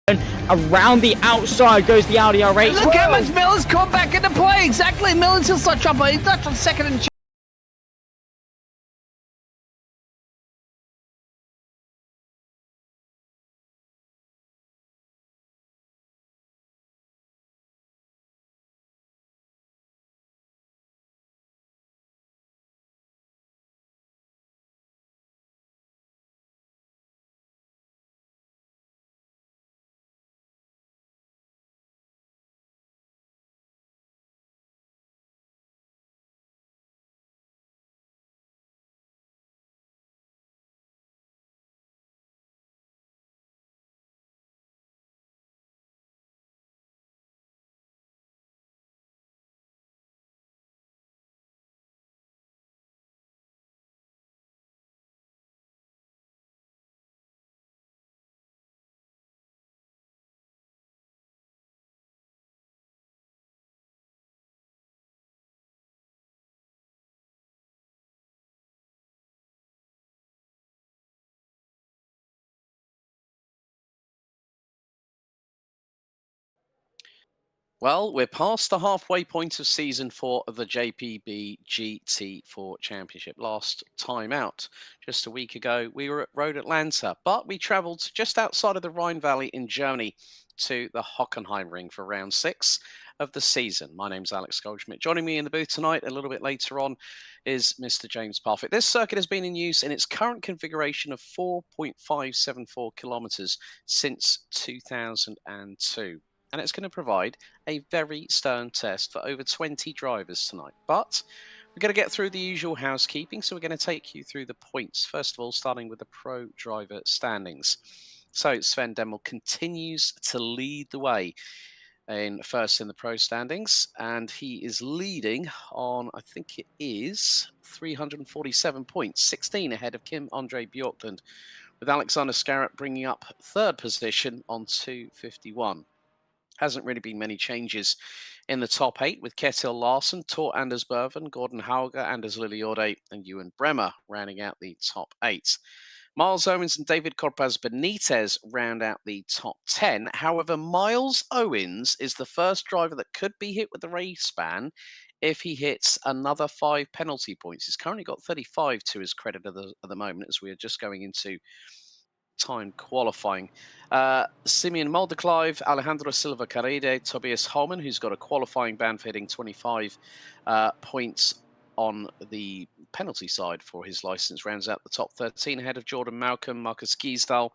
Around the outside goes the Audi R8. Look how much Miller's come back into play. Exactly. Miller's still such trouble. He's not on second and Well, we're past the halfway point of season 4 of the JPB GT4 Championship. Last time out, just a week ago, we were at Road Atlanta, but we travelled just outside of the Rhine Valley in Germany to the Hockenheim ring for round 6 of the season. My name's Alex Goldschmidt. Joining me in the booth tonight, a little bit later on, is Mr. James Parfitt. This circuit has been in use in its current configuration of 4.574 kilometres since 2002. And it's going to provide a very stern test for over 20 drivers tonight. But we're going to get through the usual housekeeping, so we're going to take you through the points. First of all, starting with the pro driver standings. So Sven Demmel continues to lead the way first in the pro standings, and he is leading on, I think it is 347 points, 16 ahead of Kim Andre Bjorklund, with Alexander Scarrett bringing up third position on 251. Hasn't really been many changes in the top 8, with Ketil Larsen, Tor Anders Berven, Gordon Hauger, Anders Lilliorde, and Ewan Bremer rounding out the top 8. Miles Owens and David Corpaz Benitez round out the top 10. However, Miles Owens is the first driver that could be hit with the race ban if he hits another 5 penalty points. He's currently got 35 to his credit at the moment, as we are just going into time qualifying. Simeon Moldeclive, Alejandro Silva Carride, Tobias Holman, who's got a qualifying ban for hitting 25 points on the penalty side for his license, rounds out the top 13 ahead of Jordan Malcolm, Marcus Kiesdal,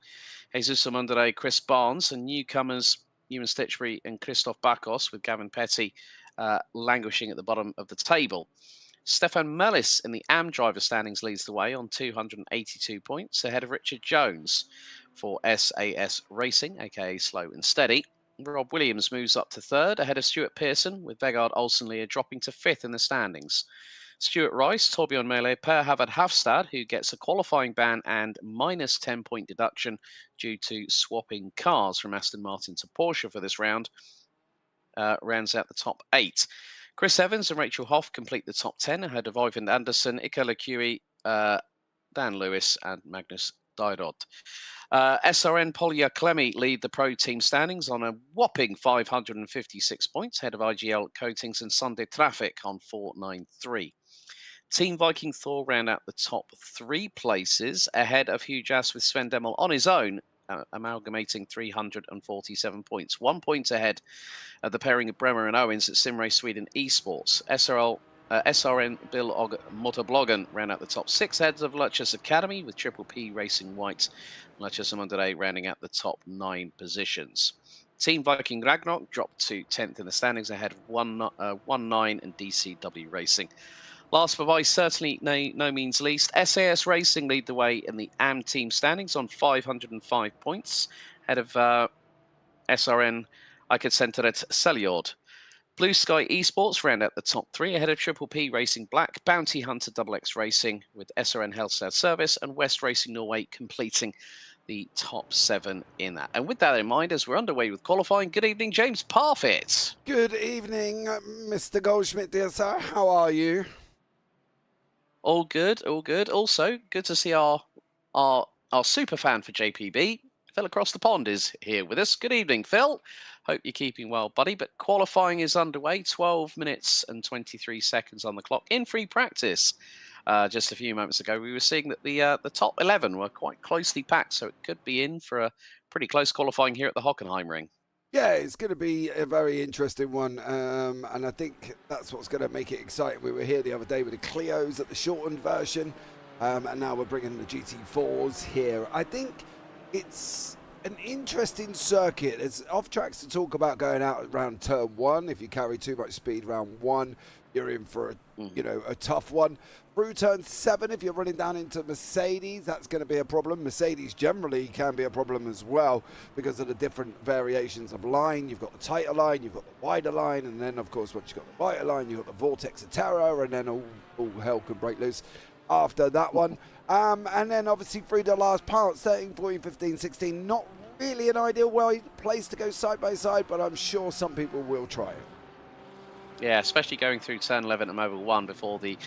Jesus Amundere, Chris Barnes, and newcomers Ewan Stitchbury and Christoph Bakos, with Gavin Petty languishing at the bottom of the table. Stefan Mellis in the AM driver standings leads the way on 282 points, ahead of Richard Jones for SAS Racing, aka Slow and Steady. Rob Williams moves up to third, ahead of Stuart Pearson, with Vegard Olsenlier dropping to fifth in the standings. Stuart Rice, Torbjorn Mele, Per Havard Hafstad, who gets a qualifying ban and minus 10-point deduction due to swapping cars from Aston Martin to Porsche for this round, rounds out the top 8. Chris Evans and Rachel Hoff complete the top 10 ahead of Ivan Anderson, Ika Lecue, Dan Lewis, and Magnus Dyrod. SRN Polya Clemi lead the pro team standings on a whopping 556 points, ahead of IGL Coatings and Sunday Traffic on 493. Team Viking Thor round out the top 3 places, ahead of Hugh Jass with Sven Demmel on his own, amalgamating 347 points. 1 point ahead of the pairing of Bremer and Owens at Simrace Sweden Esports. SRN Bill Motorbloggen round out the top 6 heads of Lutchers Academy, with Triple P Racing White, Lutchers Amundere rounding out the top 9 positions. Team Viking Ragnarok dropped to 10th in the standings, ahead of 1-9 and DCW Racing. Last but by certainly no means least, SAS Racing lead the way in the AM team standings on 505 points, ahead of SRN Icad-Centeret Seliord. Blue Sky Esports round out the top 3, ahead of Triple P Racing Black, Bounty Hunter XX Racing, with SRN Hellstad Service and West Racing Norway completing the top 7 in that. And with that in mind, as we're underway with qualifying, good evening, James Parfitt. Good evening, Mr. Goldschmidt, dear sir. How are you? All good, all good. Also, good to see our super fan for JPB, Phil across the pond is here with us. Good evening, Phil. Hope you're keeping well, buddy. But qualifying is underway. 12 minutes and 23 seconds on the clock in free practice. Just a few moments ago, we were seeing that the top 11 were quite closely packed, so it could be in for a pretty close qualifying here at the Hockenheim ring. Yeah, it's going to be a very interesting one, and I think that's what's going to make it exciting. We were here the other day with the Clios at the shortened version, and now we're bringing the GT4s here. I think it's an interesting circuit. It's off tracks to talk about going out around turn 1. If you carry too much speed round 1, you're in for a tough one. Through turn 7, if you're running down into Mercedes, that's going to be a problem. Mercedes generally can be a problem as well because of the different variations of line. You've got the tighter line, you've got the wider line, and then, of course, once you've got the wider line, you've got the vortex of terror, and then all hell can break loose after that one. And then, obviously, through the last part, 13, 14, 15, 16, not really an ideal place to go side by side, but I'm sure some people will try it. Yeah, especially going through turn 11 at Mobile 1 before the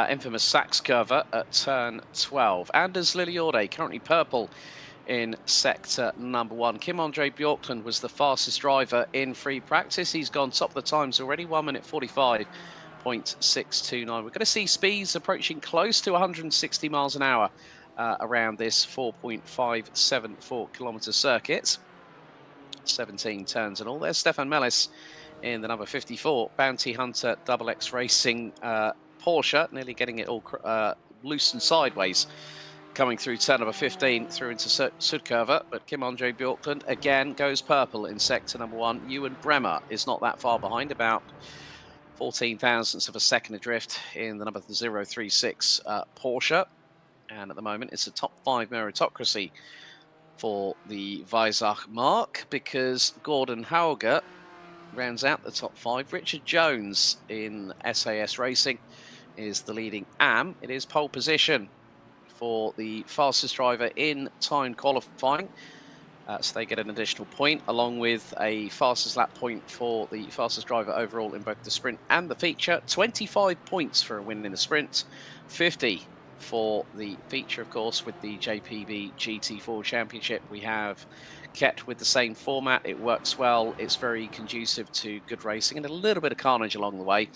infamous Sachs curve at turn 12. Anders Liliorde, currently purple in sector number 1. Kim-Andre Bjorklund was the fastest driver in free practice. He's gone top of the times already, 1 minute 45.629. We're going to see speeds approaching close to 160 miles an hour around this 4.574 kilometre circuit. 17 turns and all. There's Stefan Mellis in the number 54 Bounty Hunter Double X Racing Porsche, nearly getting it all loose and sideways, coming through turn number 15 through into Sudkurve. But Kim-Andre Bjorklund again goes purple in sector number 1. Ewan Bremer is not that far behind, about 14 thousandths of a second adrift in the number 036 Porsche. And at the moment, it's a top 5 meritocracy for the Weissach mark, because Gordon Hauger rounds out the top 5. Richard Jones in SAS Racing is the leading AM. It is pole position for the fastest driver in timed qualifying. So they get an additional point, along with a fastest lap point for the fastest driver overall in both the sprint and the feature. 25 points for a win in the sprint, 50 for the feature, of course, with the JPB GT4 Championship. We have kept with the same format. It works well. It's very conducive to good racing and a little bit of carnage along the way.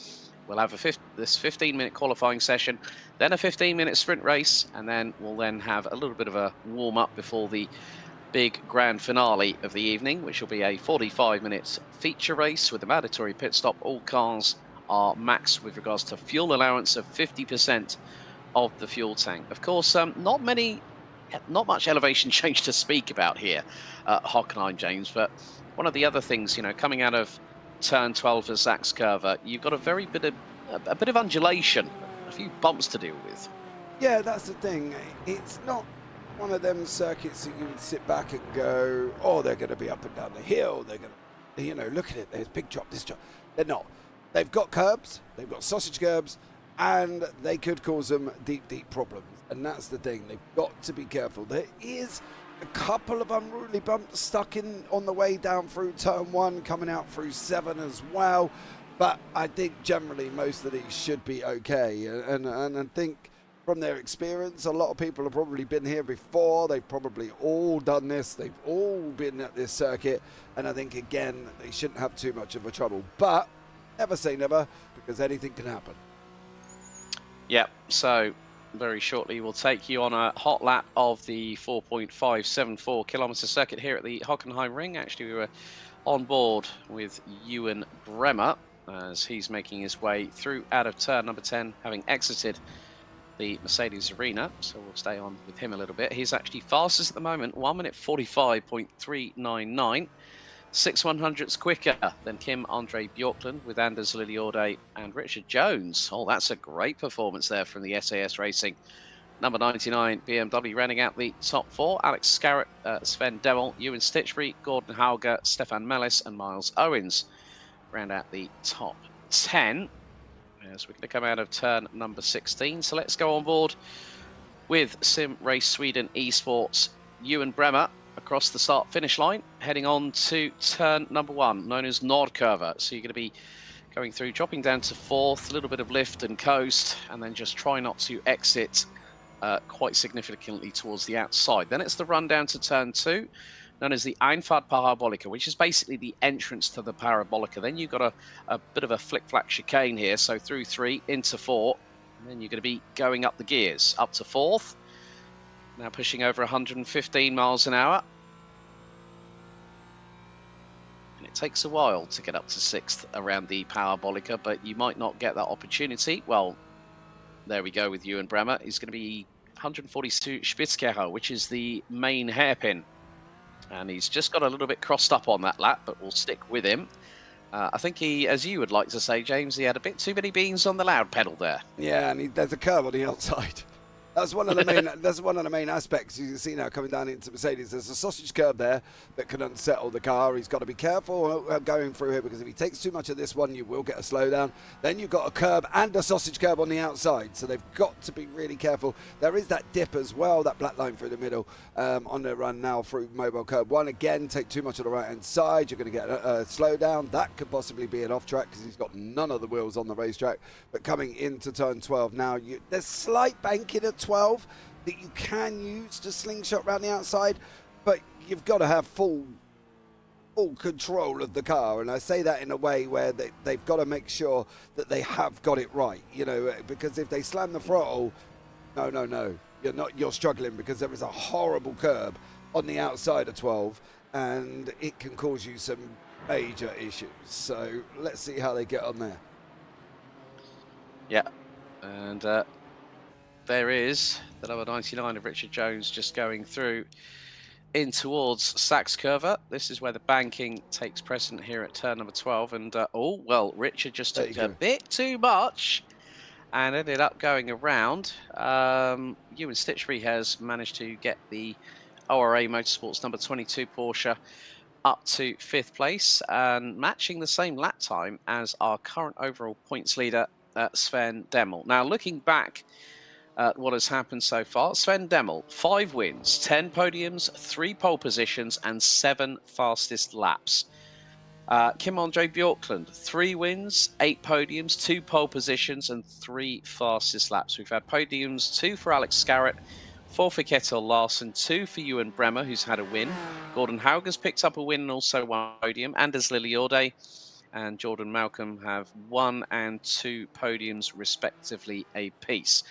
We'll have this 15-minute qualifying session, then a 15-minute sprint race, and then we'll have a little bit of a warm-up before the big grand finale of the evening, which will be a 45-minute feature race with a mandatory pit stop. All cars are maxed with regards to fuel allowance of 50% of the fuel tank. Of course, not much elevation change to speak about here at Hockenheim, James, but one of the other things, coming out of turn 12 for Sachs curve, you've got a bit of undulation, a few bumps to deal with. Yeah, that's the thing. It's not one of them circuits that you would sit back and go, oh, they're going to be up and down the hill, they're going to, look at it, there's big drop, this drop. They're not. They've got curbs, they've got sausage curbs, and they could cause them deep problems. And that's the thing. They've got to be careful. There is a couple of unruly bumps stuck in on the way down through turn 1, coming out through 7 as well. But I think generally most of these should be okay. And I think from their experience, a lot of people have probably been here before. They've probably all done this. They've all been at this circuit. And I think, again, they shouldn't have too much of a trouble. But never say never, because anything can happen. Yep, so very shortly we'll take you on a hot lap of the 4.574 kilometre circuit here at the Hockenheim ring. Actually, we were on board with Ewan Bremer as he's making his way through out of turn number 10, having exited the Mercedes arena. So we'll stay on with him a little bit. He's actually fastest at the moment, 1 minute 45.399. 6/100ths quicker than Kim-Andre Bjorklund with Anders Liliorde and Richard Jones. Oh, that's a great performance there from the SAS Racing. Number 99 BMW rounding out the top 4. Alex Scarrett, Sven Devil, Ewan Stitchbury, Gordon Hauger, Stefan Mellis and Miles Owens round out the top 10. As we're going to come out of turn number 16. So let's go on board with Sim Race Sweden Esports. Ewan Bremer across the start-finish line, heading on to turn number 1, known as Nordkurve. So you're going to be going through, dropping down to 4th, a little bit of lift and coast, and then just try not to exit quite significantly towards the outside. Then it's the run down to turn 2, known as the Einfahrt Parabolica, which is basically the entrance to the Parabolica. Then you've got a bit of a flick-flack chicane here, so through 3 into 4, and then you're going to be going up the gears, up to 4th, now pushing over 115 miles an hour. And it takes a while to get up to 6th around the Parabolica, but you might not get that opportunity. Well, there we go with Ewan Bremer. He's going to be 142 Spitzkehrer, which is the main hairpin. And he's just got a little bit crossed up on that lap, but we'll stick with him. I think he, as you would like to say, James, he had a bit too many beans on the loud pedal there. Yeah, and there's a curve on the outside. That's one of the main. That's one of the main aspects you can see now coming down into Mercedes. There's a sausage curb there that can unsettle the car. He's got to be careful going through here, because if he takes too much of this one, you will get a slowdown. Then you've got a curb and a sausage curb on the outside, so they've got to be really careful. There is that dip as well, that black line through the middle on the run now through mobile curb 1. Again, take too much of the right hand side, you're going to get a slowdown. That could possibly be an off track because he's got none of the wheels on the racetrack. But coming into turn 12 now, there's slight banking at 12 that you can use to slingshot around the outside, but you've got to have full control of the car. And I say that in a way where they've got to make sure that they have got it right, you know, because if they slam the throttle, no, you're struggling, because there is a horrible curb on the outside of 12 and it can cause you some major issues. So let's see how they get on there. Yeah, and there is the number 99 of Richard Jones just going through in towards Sachs-Curve. This is where the banking takes precedent here at turn number 12. And, oh, well, Richard just took a bit too much and ended up going around. Ewan Stitchbury has managed to get the ORA Motorsports number 22 Porsche up to 5th place and matching the same lap time as our current overall points leader, Sven Demmel. Now, looking back at what has happened so far, Sven Demmel, 5 wins, 10 podiums, 3 pole positions, and 7 fastest laps. Kim-Andre Bjorklund, 3 wins, 8 podiums, 2 pole positions, and 3 fastest laps. We've had podiums, 2 for Alex Scarrett, 4 for Kjetil Larsen, 2 for Ewan Bremer, who's had a win. Gordon Hauger's picked up a win and also 1 podium. Anders Lilliorde and Jordan Malcolm have 1 and 2 podiums, respectively, apiece.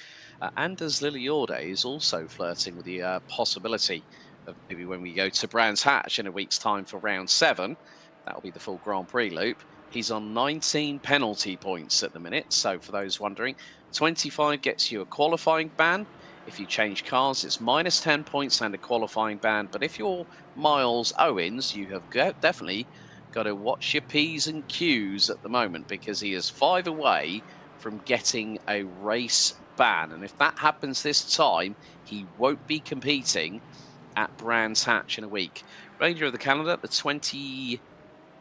Anders Lilliorde is also flirting with the possibility of maybe when we go to Brands Hatch in a week's time for round 7, that'll be the full Grand Prix loop. He's on 19 penalty points at the minute. So for those wondering, 25 gets you a qualifying ban. If you change cars, it's minus 10 points and a qualifying ban. But if you're Miles Owens, you have definitely got to watch your P's and Q's at the moment, because he is 5 away from getting a race ban. And if that happens this time, he won't be competing at Brands Hatch in a week. Remainder of the calendar,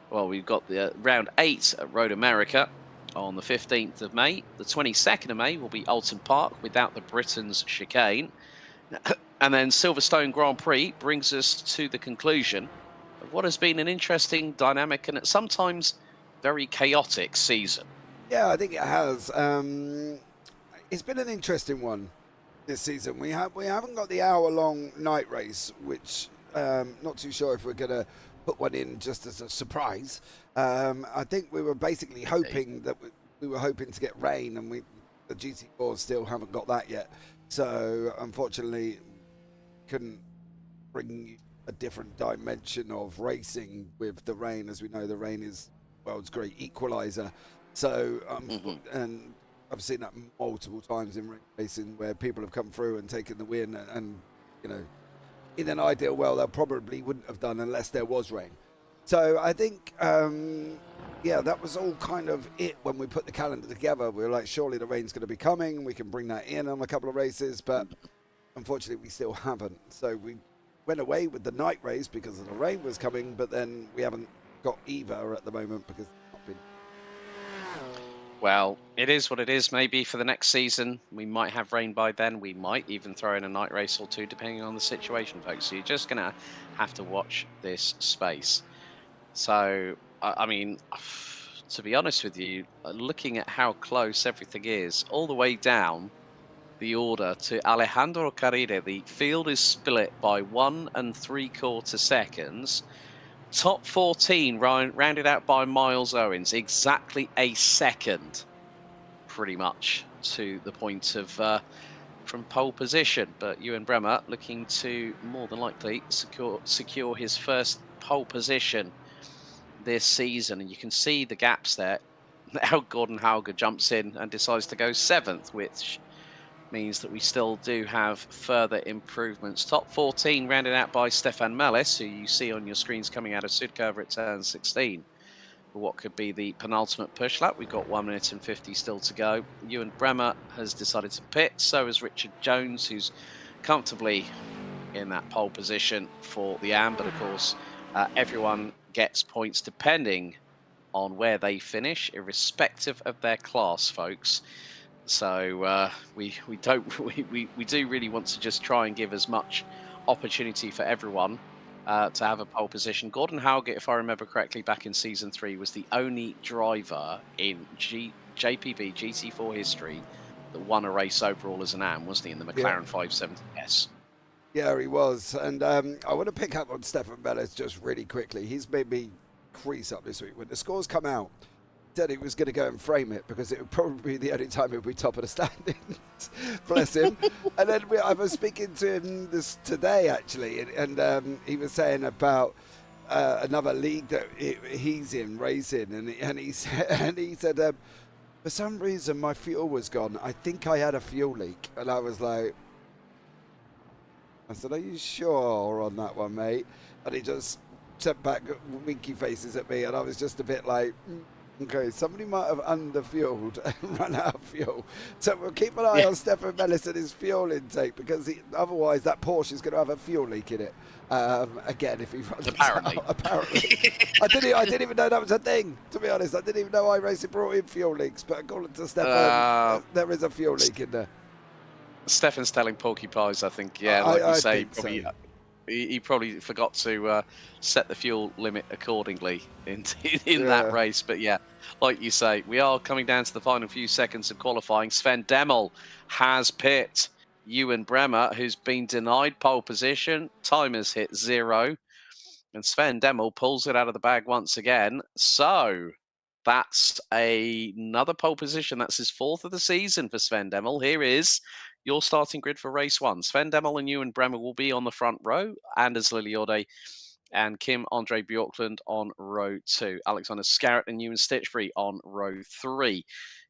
we've got the round 8 at Road America on the 15th of May. The 22nd of May will be Alton Park without the Britain's chicane. And then Silverstone Grand Prix brings us to the conclusion of what has been an interesting, dynamic, and at sometimes very chaotic season. Yeah, I think it has. It's been an interesting one this season. We haven't got the hour-long night race, which not too sure if we're going to put one in just as a surprise. I think we were basically hoping that we were hoping to get rain, and the GT4 still haven't got that yet. So unfortunately, couldn't bring a different dimension of racing with the rain. As we know, the rain is the world's great equalizer. So and I've seen that multiple times in racing where people have come through and taken the win, and you know, in an ideal world, they probably wouldn't have done unless there was rain. So I think, yeah, that was all kind of it when we put the calendar together. We were like, surely the rain's going to be coming. We can bring that in on a couple of races, but unfortunately, we still haven't. So we went away with the night race because the rain was coming, but then we haven't got either at the moment because it's not been. Well, it is what it is. Maybe for the next season, we might have rain by then. We might even throw in a night race or two, depending on the situation, folks. So you're just going to have to watch this space. So, I mean, to be honest with you, looking at how close everything is, all the way down the order to Alejandro Carride. The field is split by 1 3/4 seconds. Top 14 rounded out by Miles Owens, exactly a second, pretty much to the point of from pole position. But Ewan Bremer looking to more than likely secure his first pole position this season, and you can see the gaps there. Now Gordon Hauger jumps in and decides to go 7th, which means that we still do have further improvements. Top 14 rounded out by Stefan Mellis, who you see on your screens coming out of Sudkurve at turn 16. For what could be the penultimate push lap, we've got 1 minute and 50 still to go. Ewan Bremer has decided to pit, so has Richard Jones, who's comfortably in that pole position for the AM, but of course everyone gets points depending on where they finish, irrespective of their class, folks. So we do really want to just try and give as much opportunity for everyone to have a pole position. Gordon Hauger, if I remember correctly, back in season 3 was the only driver in JPB GT4 history that won a race overall as an AM, wasn't he, in the McLaren 570S? Yeah, he was. And I want to pick up on Stefan Mellis just really quickly. He's made me crease up this week. When the scores come out, said he was going to go and frame it because it would probably be the only time it would be top of the standings. Bless him. And then I was speaking to him this today, actually, and he was saying about another league that he's in, racing, and he said, for some reason my fuel was gone. I think I had a fuel leak. And I was like, I said, are you sure on that one, mate? And he just sent back winky faces at me, and I was just a bit like, okay, somebody might have under-fueled and run out of fuel. So we'll keep an eye on Stefan Mellis and his fuel intake, because otherwise that Porsche is going to have a fuel leak in it. Again, if he runs apparently. out. Apparently. I didn't even know that was a thing, to be honest. I didn't even know iRacing brought in fuel leaks, but according to Stefan, there is a fuel leak in there. Stefan's telling porcupines, I think. Yeah, like you say, probably, so. He probably forgot to set the fuel limit accordingly in that race. But yeah, like you say, we are coming down to the final few seconds of qualifying. Sven Demmel has pit Ewan Bremer, who's been denied pole position. Time has hit 0. And Sven Demmel pulls it out of the bag once again. So that's another pole position. That's his 4th of the season for Sven Demmel. Here is your starting grid for race 1. Sven Demmel and Ewan Bremer will be on the front row. Anders Liliode and Kim Andre Bjorklund on row 2. Alexander Scarrett and Ewan Stitchbury on row 3.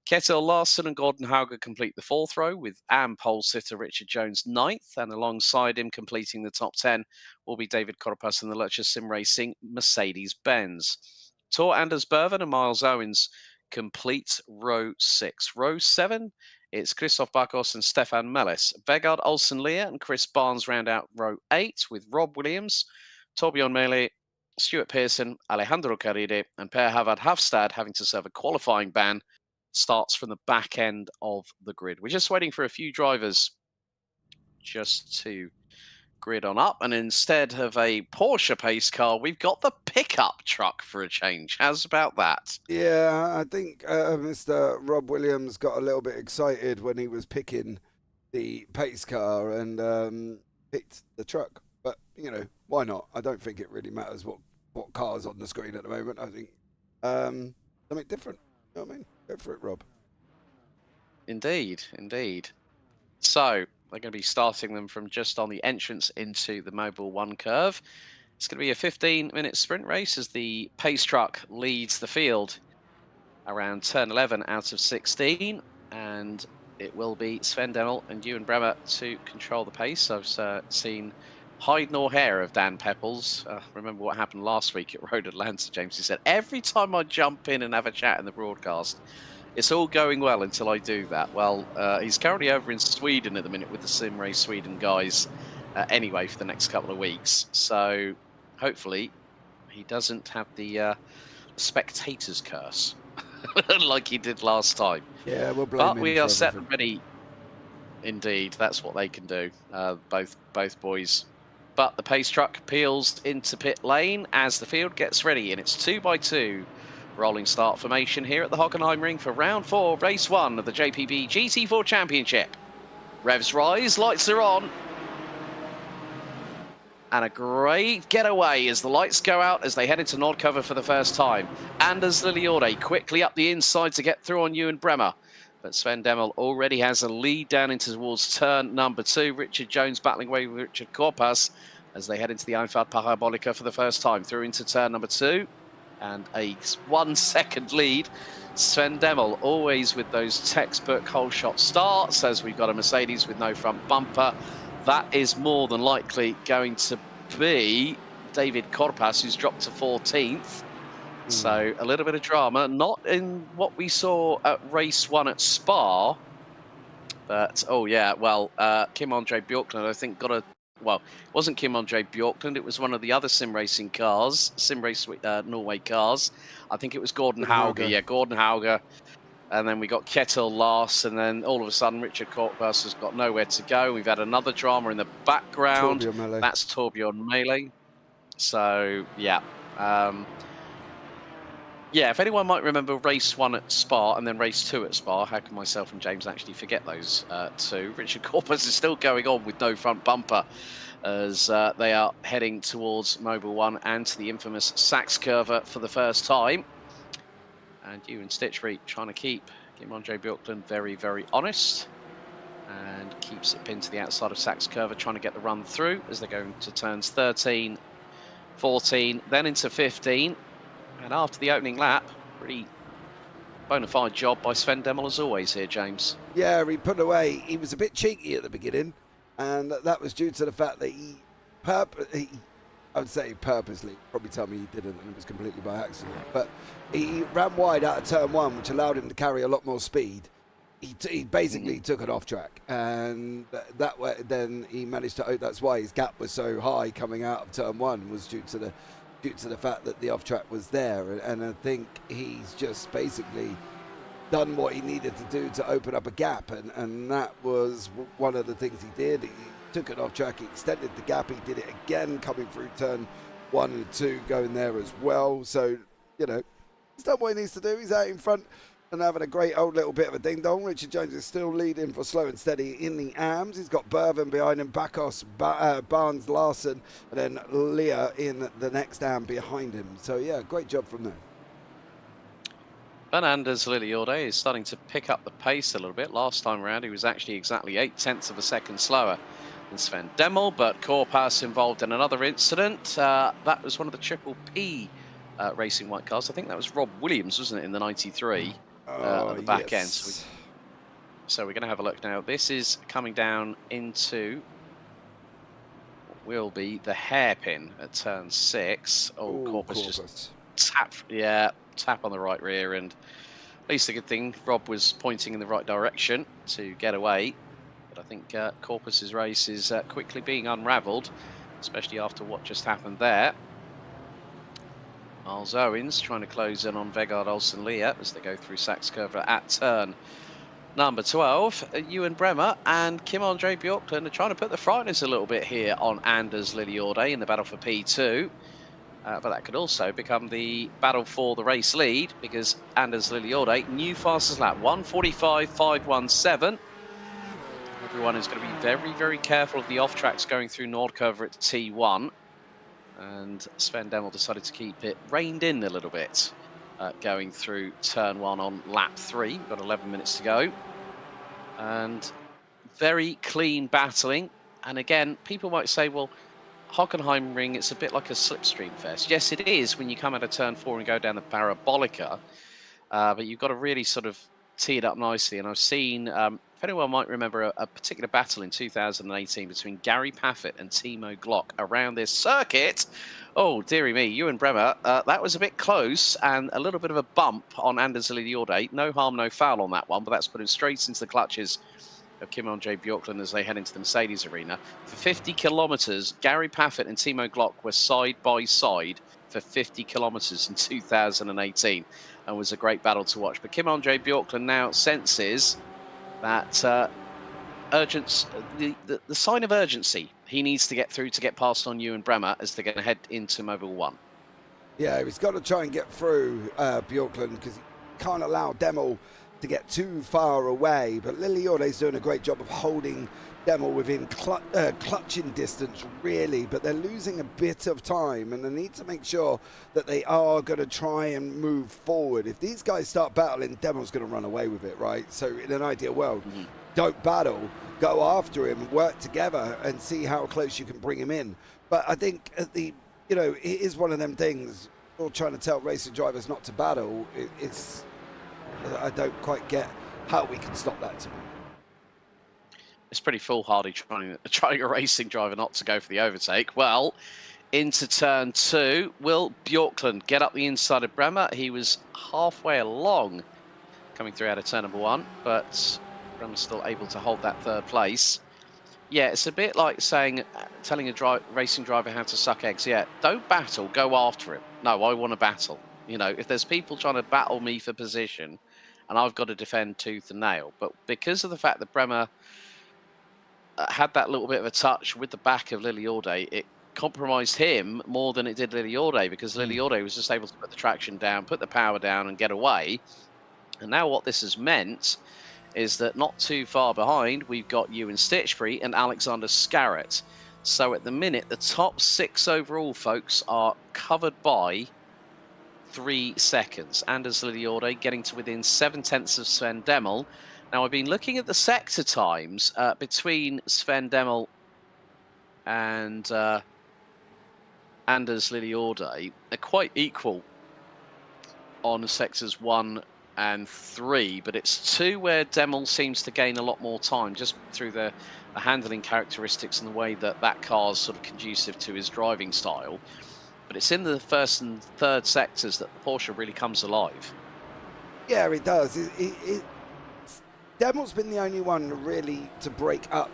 Ketil Larsen and Gordon Hauger complete the 4th row, with AM pole sitter Richard Jones 9th. And alongside him, completing the top 10, will be David Korpas and the Lurcher Sim Racing Mercedes-Benz. Tor Anders Berven and Miles Owens complete row 6. Row 7, it's Christoph Bakos and Stefan Mellis. Vegard Olsen-Lear and Chris Barnes round out row 8, with Rob Williams, Torbjorn Mele, Stuart Pearson, Alejandro Carride, and Per Havard Hafstad having to serve a qualifying ban. Starts from the back end of the grid. We're just waiting for a few drivers just to grid on up, and instead of a Porsche pace car, we've got the pickup truck for a change. How's about that? Yeah, I think Mr. Rob Williams got a little bit excited when he was picking the pace car and picked the truck. But, you know, why not? I don't think it really matters what car's on the screen at the moment. I think something different. You know what I mean? Go for it, Rob. Indeed, indeed. So they're going to be starting them from just on the entrance into the Mobile 1 curve. It's going to be a 15-minute sprint race as the pace truck leads the field around turn 11 out of 16. And it will be Sven Demmel and Ewan Bremer to control the pace. I've seen hide nor hair of Dan Pepples. Remember what happened last week at Road Atlanta, James? He said, every time I jump in and have a chat in the broadcast, it's all going well until I do that. Well, he's currently over in Sweden at the minute with the Sim Race Sweden guys anyway for the next couple of weeks. So hopefully he doesn't have the spectator's curse like he did last time. Yeah, we'll blame But him we for are set everything. and ready. Indeed, that's what they can do, both boys. But the pace truck peels into pit lane as the field gets ready, and it's 2x2 rolling start formation here at the Hockenheim ring for round 4, race 1 of the JPB GT4 Championship. Revs rise, lights are on. And a great getaway as the lights go out as they head into Nord cover for the first time. Anders Liliorde quickly up the inside to get through on Ewan Bremer. But Sven Demmel already has a lead down into towards turn number 2. Richard Jones battling away with Richard Korpas as they head into the Einfahrt Parabolica for the first time. Through into turn number 2. And a 1 second lead. Sven Demmel always with those textbook whole shot starts as we've got a Mercedes with no front bumper. That is more than likely going to be David Korpas, who's dropped to 14th. So a little bit of drama, not in what we saw at race 1 at Spa. But, oh yeah, well, Kim-Andre Bjorklund, I think, got a... Well, it wasn't Kim-Andre Bjorklund, it was one of the other sim racing cars, sim race Norway cars. I think it was Gordon Hauger. Yeah, Gordon Hauger. And then we got Kettle last, and then all of a sudden Richard Korpas has got nowhere to go. We've had another drama in the background. That's Torbjorn Melee. So, yeah. Yeah, if anyone might remember race 1 at Spa and then race 2 at Spa, how can myself and James actually forget those two? Richard Korpas is still going on with no front bumper as they are heading towards Mobile 1 and to the infamous Sachs Curve for the first time. And Ewan Stitchbury trying to keep Kim-Andre Bjorklund very, very honest. And keeps it pinned to the outside of Sachs Curve, trying to get the run through as they go into turns 13, 14, then into 15. And after the opening lap, pretty bona fide job by Sven Demmel as always here, James. Yeah, he put away. He was a bit cheeky at the beginning. And that was due to the fact that he I would say purposely, probably tell me he didn't and it was completely by accident, but he ran wide out of turn 1, which allowed him to carry a lot more speed. He basically took it off track, and that way then he managed to, that's why his gap was so high coming out of turn 1, was due to the fact that the off track was there. And I think he's just basically done what he needed to do to open up a gap, and that was one of the things he did. He took it off track, he extended the gap, he did it again coming through turn 1 and 2, going there as well. So, you know, he's done what he needs to do. He's out in front and having a great old little bit of a ding-dong. Richard Jones is still leading for slow and steady in the AMs. He's got Bervin behind him, Bakos, Barnes, Larson, and then Leah in the next AM behind him. So, yeah, great job from them. Anders Liliorde is starting to pick up the pace a little bit. Last time around, he was actually exactly 0.8 of a second slower than Sven Demmel, but Korpas involved in another incident. That was one of the Triple P racing white cars. I think that was Rob Williams, wasn't it, in the 93 at the back end. So we're going to have a look now. This is coming down into what will be the hairpin at turn 6. Oh, Korpas just tap on the right rear, and at least a good thing Rob was pointing in the right direction to get away. But I think Korpas's race is quickly being unravelled, especially after what just happened there. Miles Owens trying to close in on Vegard Olsen-Leah as they go through Sachs Curve at turn number 12. Ewan Bremer and Kim-Andre Bjorklund are trying to put the frighteners a little bit here on Anders Liliorde in the battle for P2. But that could also become the battle for the race lead, because Anders Liliorde, new fastest lap, 1:45.517. Everyone is going to be very, very careful of the off tracks going through Nordkurve at T1. And Sven Demmel decided to keep it reined in a little bit, going through turn 1 on lap 3. We've got 11 minutes to go. And very clean battling. And again, people might say, well, Hockenheim ring, it's a bit like a slipstream fest. Yes, it is when you come out of turn 4 and go down the Parabolica, but you've got to really sort of tee it up nicely. And I've seen, if anyone might remember, a particular battle in 2018 between Gary Parfitt and Timo Glock around this circuit. Oh, dearie me, Ewan Bremer, that was a bit close and a little bit of a bump on Anders Liliorde. No harm, no foul on that one, but that's put him straight into the clutches of Kim-Andre Bjorklund as they head into the Mercedes arena. For 50 kilometres, Gary Parfitt and Timo Glock were side by side for 50 kilometres in 2018, and was a great battle to watch. But Kim-Andre Bjorklund now senses that the sign of urgency he needs to get through to get past on Ewan Bremer as they're going to head into Mobile 1. Yeah, he's got to try and get through Bjorklund, because he can't allow Demmel to get too far away, but Liliorde's doing a great job of holding Demel within clutching distance, really, but they're losing a bit of time, and they need to make sure that they are going to try and move forward. If these guys start battling, Demel's going to run away with it, right? So in an ideal world, don't battle, go after him, work together, and see how close you can bring him in. But I think at the, it is one of them things. You're trying to tell racing drivers not to battle. I don't quite get how we can stop that to me. It's pretty foolhardy trying a racing driver not to go for the overtake. Well, into turn 2, will Bjorklund get up the inside of Bremer? He was halfway along coming through out of turn number 1, but Bremer's still able to hold that 3rd place. Yeah, it's a bit like telling a racing driver how to suck eggs. Yeah, don't battle, go after him. No, I want to battle. If there's people trying to battle me for position, and I've got to defend tooth and nail. But because of the fact that Bremer had that little bit of a touch with the back of Liliorde, it compromised him more than it did Liliorde, because Liliorde was just able to put the traction down, put the power down, and get away. And now what this has meant is that not too far behind, we've got Ewan Stitchbury and Alexander Scarrett. So at the minute, the top 6 overall, folks, are covered by 3 seconds. Anders Liliorde getting to within 7/10 of Sven Demel. Now, I've been looking at the sector times between Sven Demel and Anders Liliorde. They're quite equal on sectors 1 and 3, but it's 2 where Demel seems to gain a lot more time just through the handling characteristics and the way that car's sort of conducive to his driving style. But it's in the 1st and 3rd sectors that the Porsche really comes alive. Yeah, it does. Demel's been the only one really to break up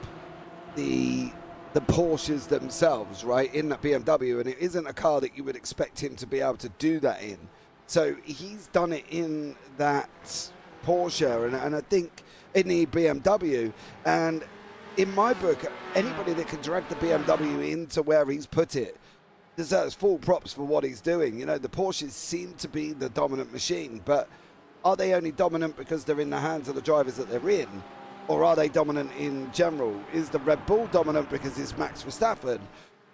the Porsches themselves, right, in that BMW, and it isn't a car that you would expect him to be able to do that in. So he's done it in that Porsche, and I think in the BMW. And in my book, anybody that can drag the BMW into where he's put it deserves full props for what he's doing. The Porsches seem to be the dominant machine, but are they only dominant because they're in the hands of the drivers that they're in? Or are they dominant in general? Is the Red Bull dominant because it's Max Verstappen?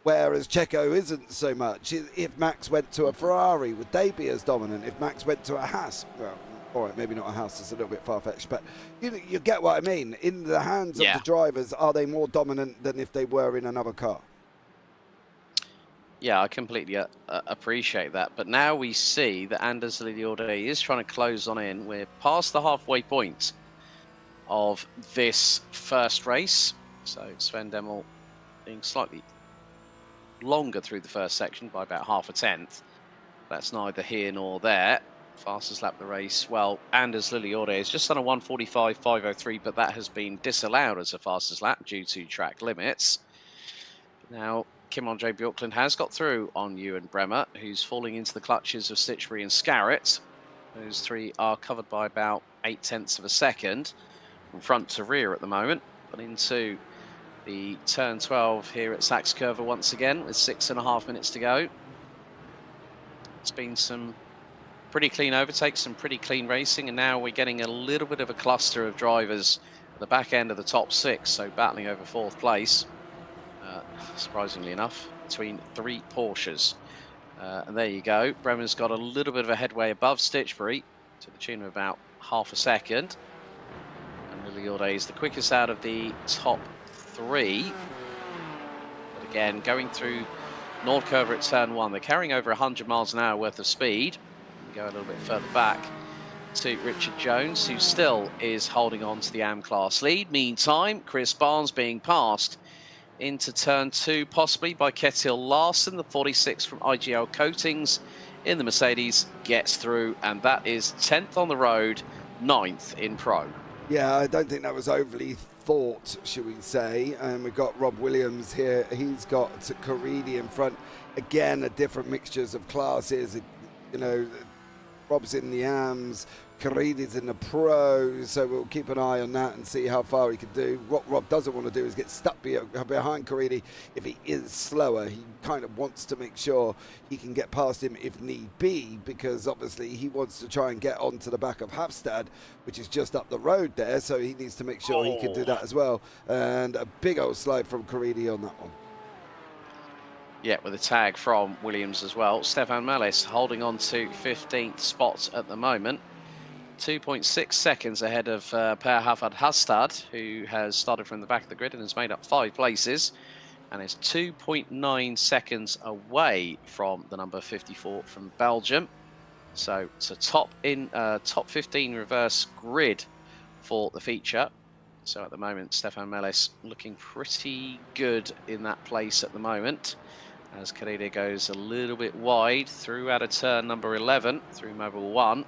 Whereas Checo isn't so much. If Max went to a Ferrari, would they be as dominant? If Max went to a Haas, well, all right, maybe not a Haas, it's a little bit far-fetched, but you get what I mean. In the hands of the drivers, are they more dominant than if they were in another car? Yeah, I completely appreciate that. But now we see that Anders Liliorde is trying to close on in. We're past the halfway point of this first race. So Sven Demel being slightly longer through the first section by about 1/2 a tenth. That's neither here nor there. Fastest lap of the race. Well, Anders Liliorde has just done a 1:45.503, but that has been disallowed as a fastest lap due to track limits. Now, Kim-Andre Bjorklund has got through on Ewan Bremer, who's falling into the clutches of Stitchbury and Scarrett. Those 3 are covered by about 0.8 of a second from front to rear at the moment. But into the turn 12 here at Sachs-Curve once again with 6.5 minutes to go. It's been some pretty clean overtakes, some pretty clean racing, and now we're getting a little bit of a cluster of drivers at the back end of the top 6, so battling over 4th place. Surprisingly enough, between 3 Porsches. And there you go. Bremer's got a little bit of a headway above Stitchbury to the tune of about 1/2 a second. And Liliorde is the quickest out of the top 3. But again, going through Nordkurve at turn 1, they're carrying over 100 miles an hour worth of speed. We go a little bit further back to Richard Jones, who still is holding on to the AM class lead. Meantime, Chris Barnes being passed into turn 2, possibly by Ketil Larsen. The 46 from IGL Coatings in the Mercedes gets through, and that is 10th on the road, 9th in Pro. Yeah, I don't think that was overly thought, should we say. And we've got Rob Williams here. He's got Caridi in front. Again, a different mixtures of classes. Rob's in the AMs, Caridi's in the Pro, so we'll keep an eye on that and see how far he can do. What Rob doesn't want to do is get stuck behind Caridi if he is slower. He kind of wants to make sure he can get past him if need be, because obviously he wants to try and get onto the back of Hafstad, which is just up the road there, so he needs to make sure he can do that as well. And a big old slide from Caridi on that one. Yeah, with a tag from Williams as well. Stefan Mellis holding on to 15th spot at the moment. 2.6 seconds ahead of Per Havard Hastad, who has started from the back of the grid and has made up 5 places, and is 2.9 seconds away from the number 54 from Belgium. So it's a top 15 reverse grid for the feature. So at the moment, Stefan Mellis looking pretty good in that place at the moment, as Caridi goes a little bit wide through out of turn number 11 through Mobile 1.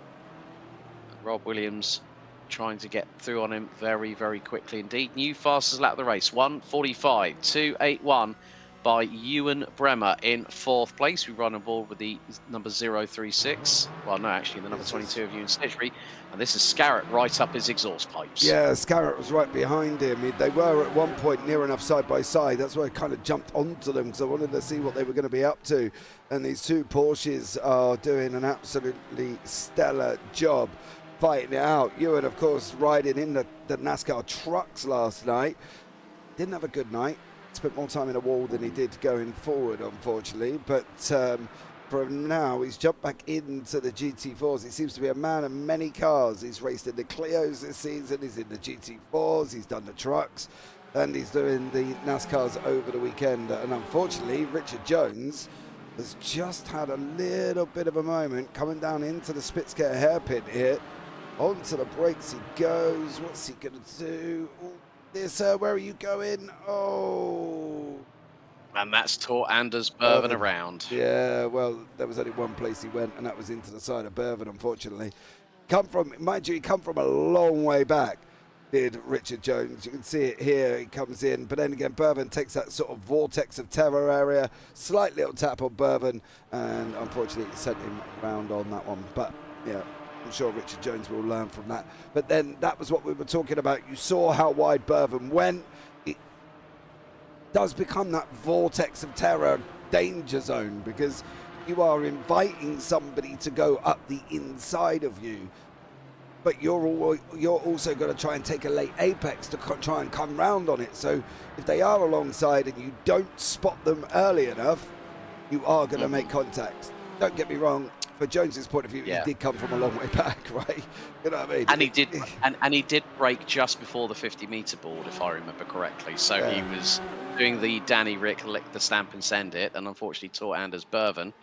Rob Williams trying to get through on him very, very quickly indeed. New fastest lap of the race, 1:45.281 by Ewan Bremer in 4th place. We run on board with the number 036. Well, no, actually, the number 22 of Ewan Stitchbury. And this is Scarrett right up his exhaust pipes. Yeah, Scarrett was right behind him. They were at one point near enough side by side. That's why I kind of jumped onto them, because I wanted to see what they were going to be up to. And these two Porsches are doing an absolutely stellar job fighting it out. Ewan, of course, riding in the NASCAR trucks last night. Didn't have a good night. Spent more time in the wall than he did going forward, unfortunately. But for now, he's jumped back into the GT4s. He seems to be a man of many cars. He's raced in the Clios this season. He's in the GT4s. He's done the trucks. And he's doing the NASCARs over the weekend. And unfortunately, Richard Jones has just had a little bit of a moment coming down into the Spitzker hairpin here. Onto the brakes he goes. What's he going to do? Oh, dear sir, where are you going? Oh. And that's taught Anders Bourbon around. Yeah, well, there was only one place he went, and that was into the side of Bourbon, unfortunately. Mind you, he come from a long way back, did Richard Jones. You can see it here. He comes in, but then again, Bourbon takes that sort of vortex of terror area. Slight little tap on Bourbon, and unfortunately, it sent him round on that one. But, yeah. I'm sure Richard Jones will learn from that. But then that was what we were talking about. You saw how wide Bourbon went. It does become that vortex of terror danger zone, because you are inviting somebody to go up the inside of you. But you're also going to try and take a late apex to try and come round on it. So if they are alongside and you don't spot them early enough, you are going to make contact. Don't get me wrong. For Jones's point of view, he did come from a long way back, right? You know what I mean? And he did, and he did brake just before the 50-meter board, if I remember correctly. So he was doing the Danny Rick lick the stamp and send it, and unfortunately taught Anders Bourbon.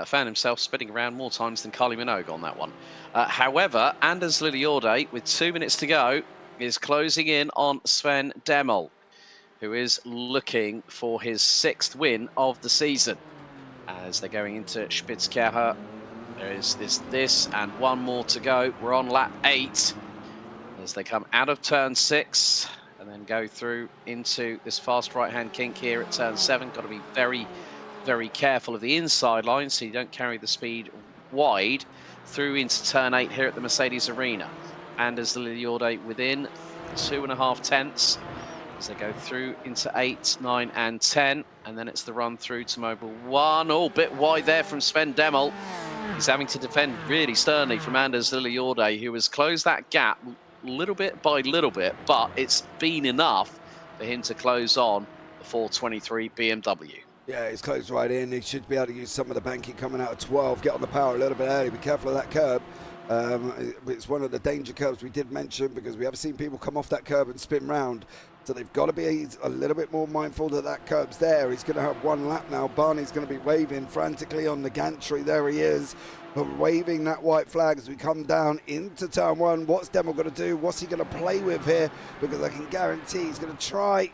Found himself spinning around more times than Carly Minogue on that one. However, Anders Liliorde, with 2 minutes to go, is closing in on Sven Demmel, who is looking for his 6th win of the season. As they're going into Spitzkehrer. There is this, and one more to go. We're on lap 8 as they come out of turn 6 and then go through into this fast right-hand kink here at turn 7. Got to be very, very careful of the inside line so you don't carry the speed wide through into turn 8 here at the Mercedes Arena. Anders Liliorde within 2.5 tenths as they go through into 8, 9, and 10. And then it's the run through to Mobile 1. Oh, bit wide there from Sven Demmel. He's having to defend really sternly from Anders Liliorde, who has closed that gap little bit by little bit, but it's been enough for him to close on the 423 BMW. Yeah, he's closed right in. He should be able to use some of the banking coming out of 12, get on the power a little bit early. Be careful of that curb. It's one of the danger curbs we did mention, because we have seen people come off that curb and spin round. So they've got to be a little bit more mindful that that curb's there. He's going to have 1 lap now. Barney's going to be waving frantically on the gantry. There he is, waving that white flag as we come down into turn 1. What's Demmel going to do? What's he going to play with here? Because I can guarantee he's going to try,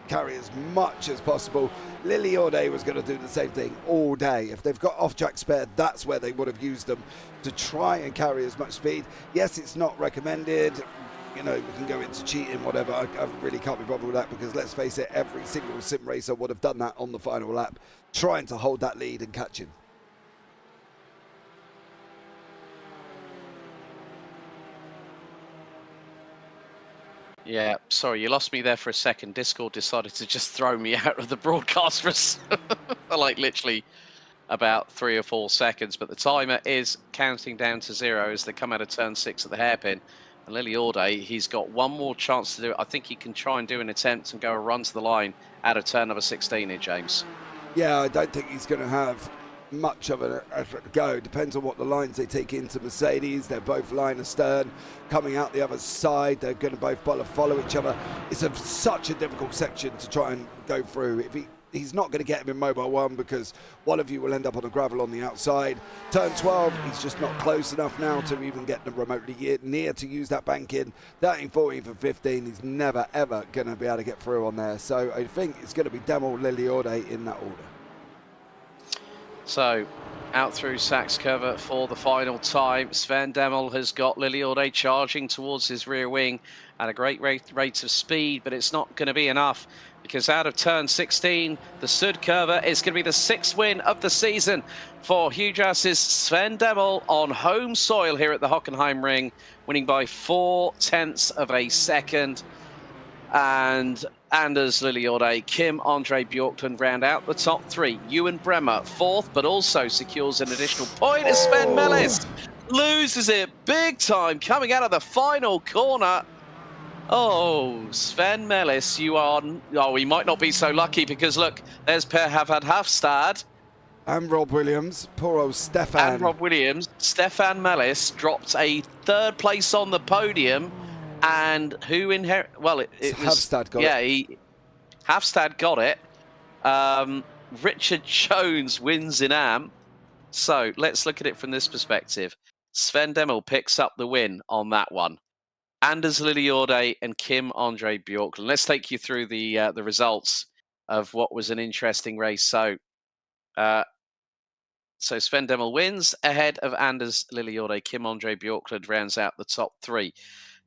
carry as much as possible. Liliorde was going to do the same thing all day. If they've got off-track spare, that's where they would have used them to try and carry as much speed. Yes, it's not recommended. You know, we can go into cheating, whatever. I really can't be bothered with that, because let's face it, every single sim racer would have done that on the final lap, trying to hold that lead and catch him. Yeah, sorry, you lost me there for a second. Discord decided to just throw me out of the broadcast for like literally about 3 or 4 seconds. But the timer is counting down to 0 as they come out of turn 6 at the hairpin. And Lily Orde, he's got one more chance to do it. I think he can try and do an attempt and go a run to the line out of turn number 16 here, James. Yeah, I don't think he's going to have much of an effort to go. Depends on what the lines they take into Mercedes. They're both line astern. Coming out the other side, they're going to both follow each other. It's such a difficult section to try and go through. If he's not going to get him in Mobile 1 because one of you will end up on the gravel on the outside. Turn 12, he's just not close enough now to even get them remotely near to use that bank in. 13, 14 for 15, he's never ever going to be able to get through on there. So I think it's going to be Demel, Lily Orde in that order. So, out through Sachs cover for the final time. Sven Demel has got Lily Orde charging towards his rear wing at a great rate of speed, but it's not going to be enough because out of turn 16, the Sud curve is going to be the 6th win of the season for Hujas' Sven Demel on home soil here at the Hockenheim ring, winning by 0.4 of a second. And Anders Lily Orde, Kim Andre Bjorklund round out the top 3. Ewan Bremer 4th, but also secures an additional point as Sven Mellis loses it big time coming out of the final corner. Oh, Sven Mellis, you are... Oh, he might not be so lucky because, look, there's Per Havad Hafstad. And Rob Williams, poor old Stefan. And Rob Williams. Stefan Mellis dropped a 3rd place on the podium. And who inherited? Well, it was Hafstad got it. Hafstad got it. Richard Jones wins in AM. So let's look at it from this perspective. Sven Demel picks up the win on that one. Anders Lily Orde and Kim Andre Bjorklund. Let's take you through the results of what was an interesting race. So Sven Demel wins ahead of Anders Lily Orde. Kim Andre Bjorklund rounds out the top 3.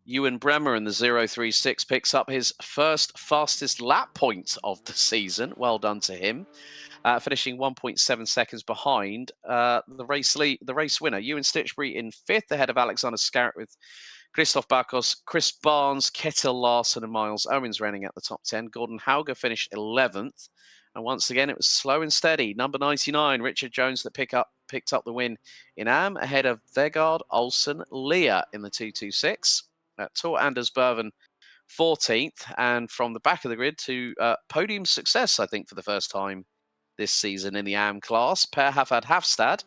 Ewan Bremer in the 036 picks up his first fastest lap point of the season. Well done to him. Finishing 1.7 seconds behind the race winner. Ewan Stitchbury in 5th ahead of Alexander Scarrett with Christoph Bakos, Chris Barnes, Ketil Larson and Miles Owens running at the top 10. Gordon Hauger finished 11th. And once again, it was slow and steady. Number 99, Richard Jones, that picked up the win in AM ahead of Vegard Olsen Leah in the 226. Tor Anders Berven 14th, and from the back of the grid to podium success, I think, for the first time this season in the AM class. Per Havad Hafstad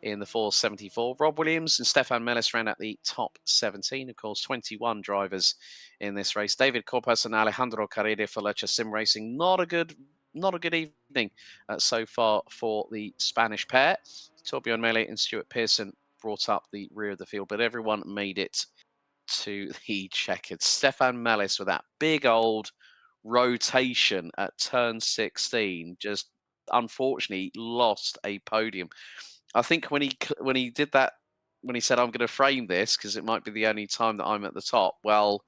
in the 474. Rob Williams and Stefan Mellis round out the top 17. Of course, 21 drivers in this race. David Corpus and Alejandro Carrera for Lercha Sim Racing. Not a good evening so far for the Spanish pair. Torbjorn Mele and Stuart Pearson brought up the rear of the field, but everyone made it to the checkered. Stefan Mellis with that big old rotation at turn 16 just unfortunately lost a podium. I think when he did that, when he said, I'm going to frame this because it might be the only time that I'm at the top, well,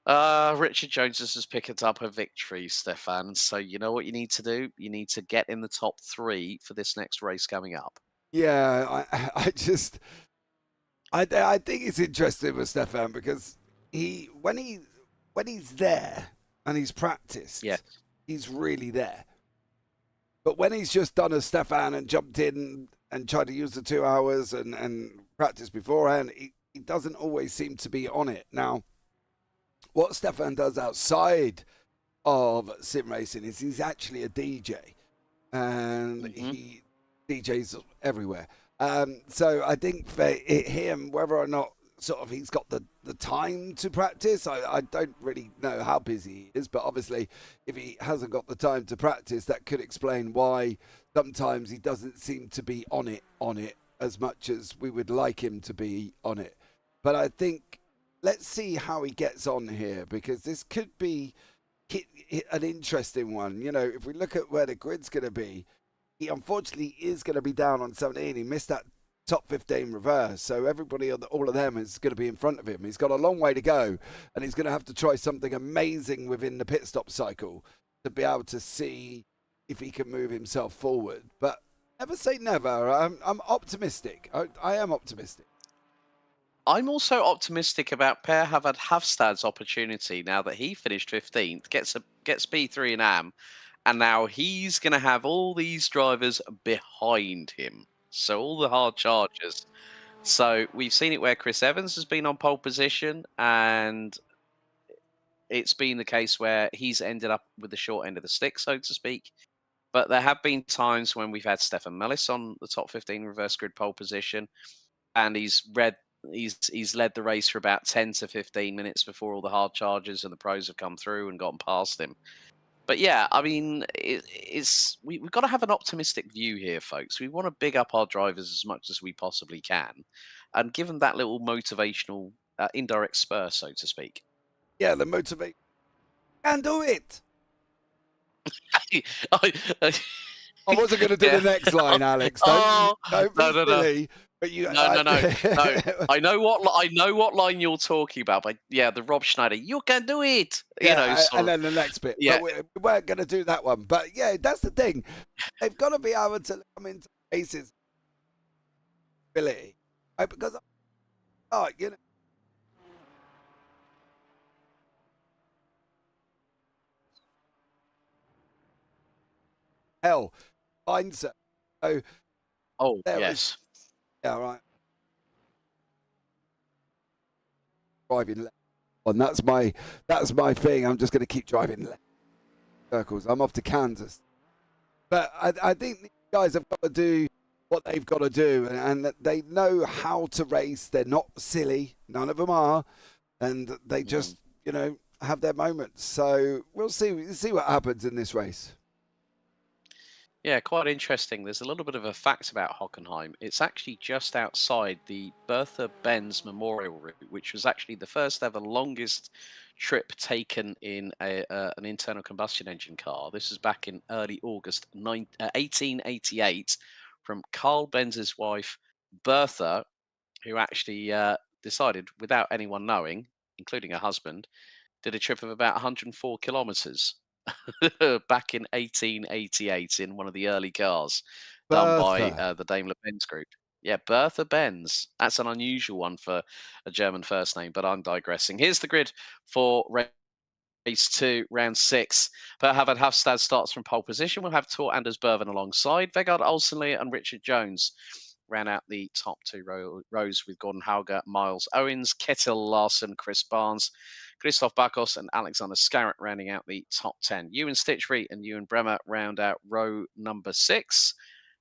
Richard Jones has picked up a victory, Stefan. So you know what you need to do? You need to get in the top 3 for this next race coming up. Yeah, I think it's interesting with Stefan because when he's there and he's practiced, yeah, he's really there. But when he's just done a Stefan and jumped in and tried to use the 2 hours and practice beforehand, he doesn't always seem to be on it. Now, what Stefan does outside of sim racing is he's actually a DJ, and he DJs everywhere. So I think for him, whether or not sort of he's got the time to practice, I don't really know how busy he is, but obviously if he hasn't got the time to practice, that could explain why sometimes he doesn't seem to be on it as much as we would like him to be on it. But I think let's see how he gets on here, because this could be an interesting one. You know, if we look at where the grid's going to be, he unfortunately is going to be down on 17. He missed that top 15 reverse, so everybody, all of them, is going to be in front of him. He's got a long way to go, and he's going to have to try something amazing within the pit stop cycle to be able to see if he can move himself forward. But never say never. I'm optimistic. I am optimistic. I'm also optimistic about Per Havard Hafstad's opportunity now that he finished 15th, gets P3 in AM, and now he's going to have all these drivers behind him. So all the hard chargers. So we've seen it where Chris Evans has been on pole position, and it's been the case where he's ended up with the short end of the stick, so to speak. But there have been times when we've had Stefan Mellis on the top 15 reverse grid pole position, and he's led the race for about 10 to 15 minutes before all the hard charges and the pros have come through and gotten past him. But yeah, I mean, we've got to have an optimistic view here, folks. We want to big up our drivers as much as we possibly can, and give them that little motivational indirect spur, so to speak. Yeah, the motivate. Can do it. I wasn't going to do the next line, Alex. Don't be silly. But you, no. I know what line you're talking about. But yeah, the Rob Schneider, you can do it. Yeah, and then the next bit. Yeah, but we weren't going to do that one. But yeah, that's the thing. They've got to be able to come into races ability, right? Because you know. Hell, mindset. So, yes. Yeah, right. Driving left. And that's my thing. I'm just going to keep driving left circles. I'm off to Kansas. But I think these guys have got to do what they've got to do, and that they know how to race. They're not silly. None of them are. And they just, have their moments. So we'll see what happens in this race. Yeah, quite interesting. There's a little bit of a fact about Hockenheim. It's actually just outside the Bertha Benz Memorial Route, which was actually the first ever longest trip taken in an internal combustion engine car. This was back in early August 1888 from Carl Benz's wife, Bertha, who actually decided, without anyone knowing, including her husband, did a trip of about 104 kilometers. Back in 1888 in one of the early cars done by the Daimler-Benz group. Yeah, Bertha Benz. That's an unusual one for a German first name, but I'm digressing. Here's the grid for race 2, round 6. Per Havard Hafstad starts from pole position. We'll have Tor Anders Berven alongside. Vegard Olsenlee and Richard Jones ran out the top 2 rows with Gordon Hauger, Miles Owens, Ketil Larson, Chris Barnes, Christoph Bakos and Alexander Scarrett rounding out the top 10. Ewan Stitchbury and Ewan Bremer round out row number 6.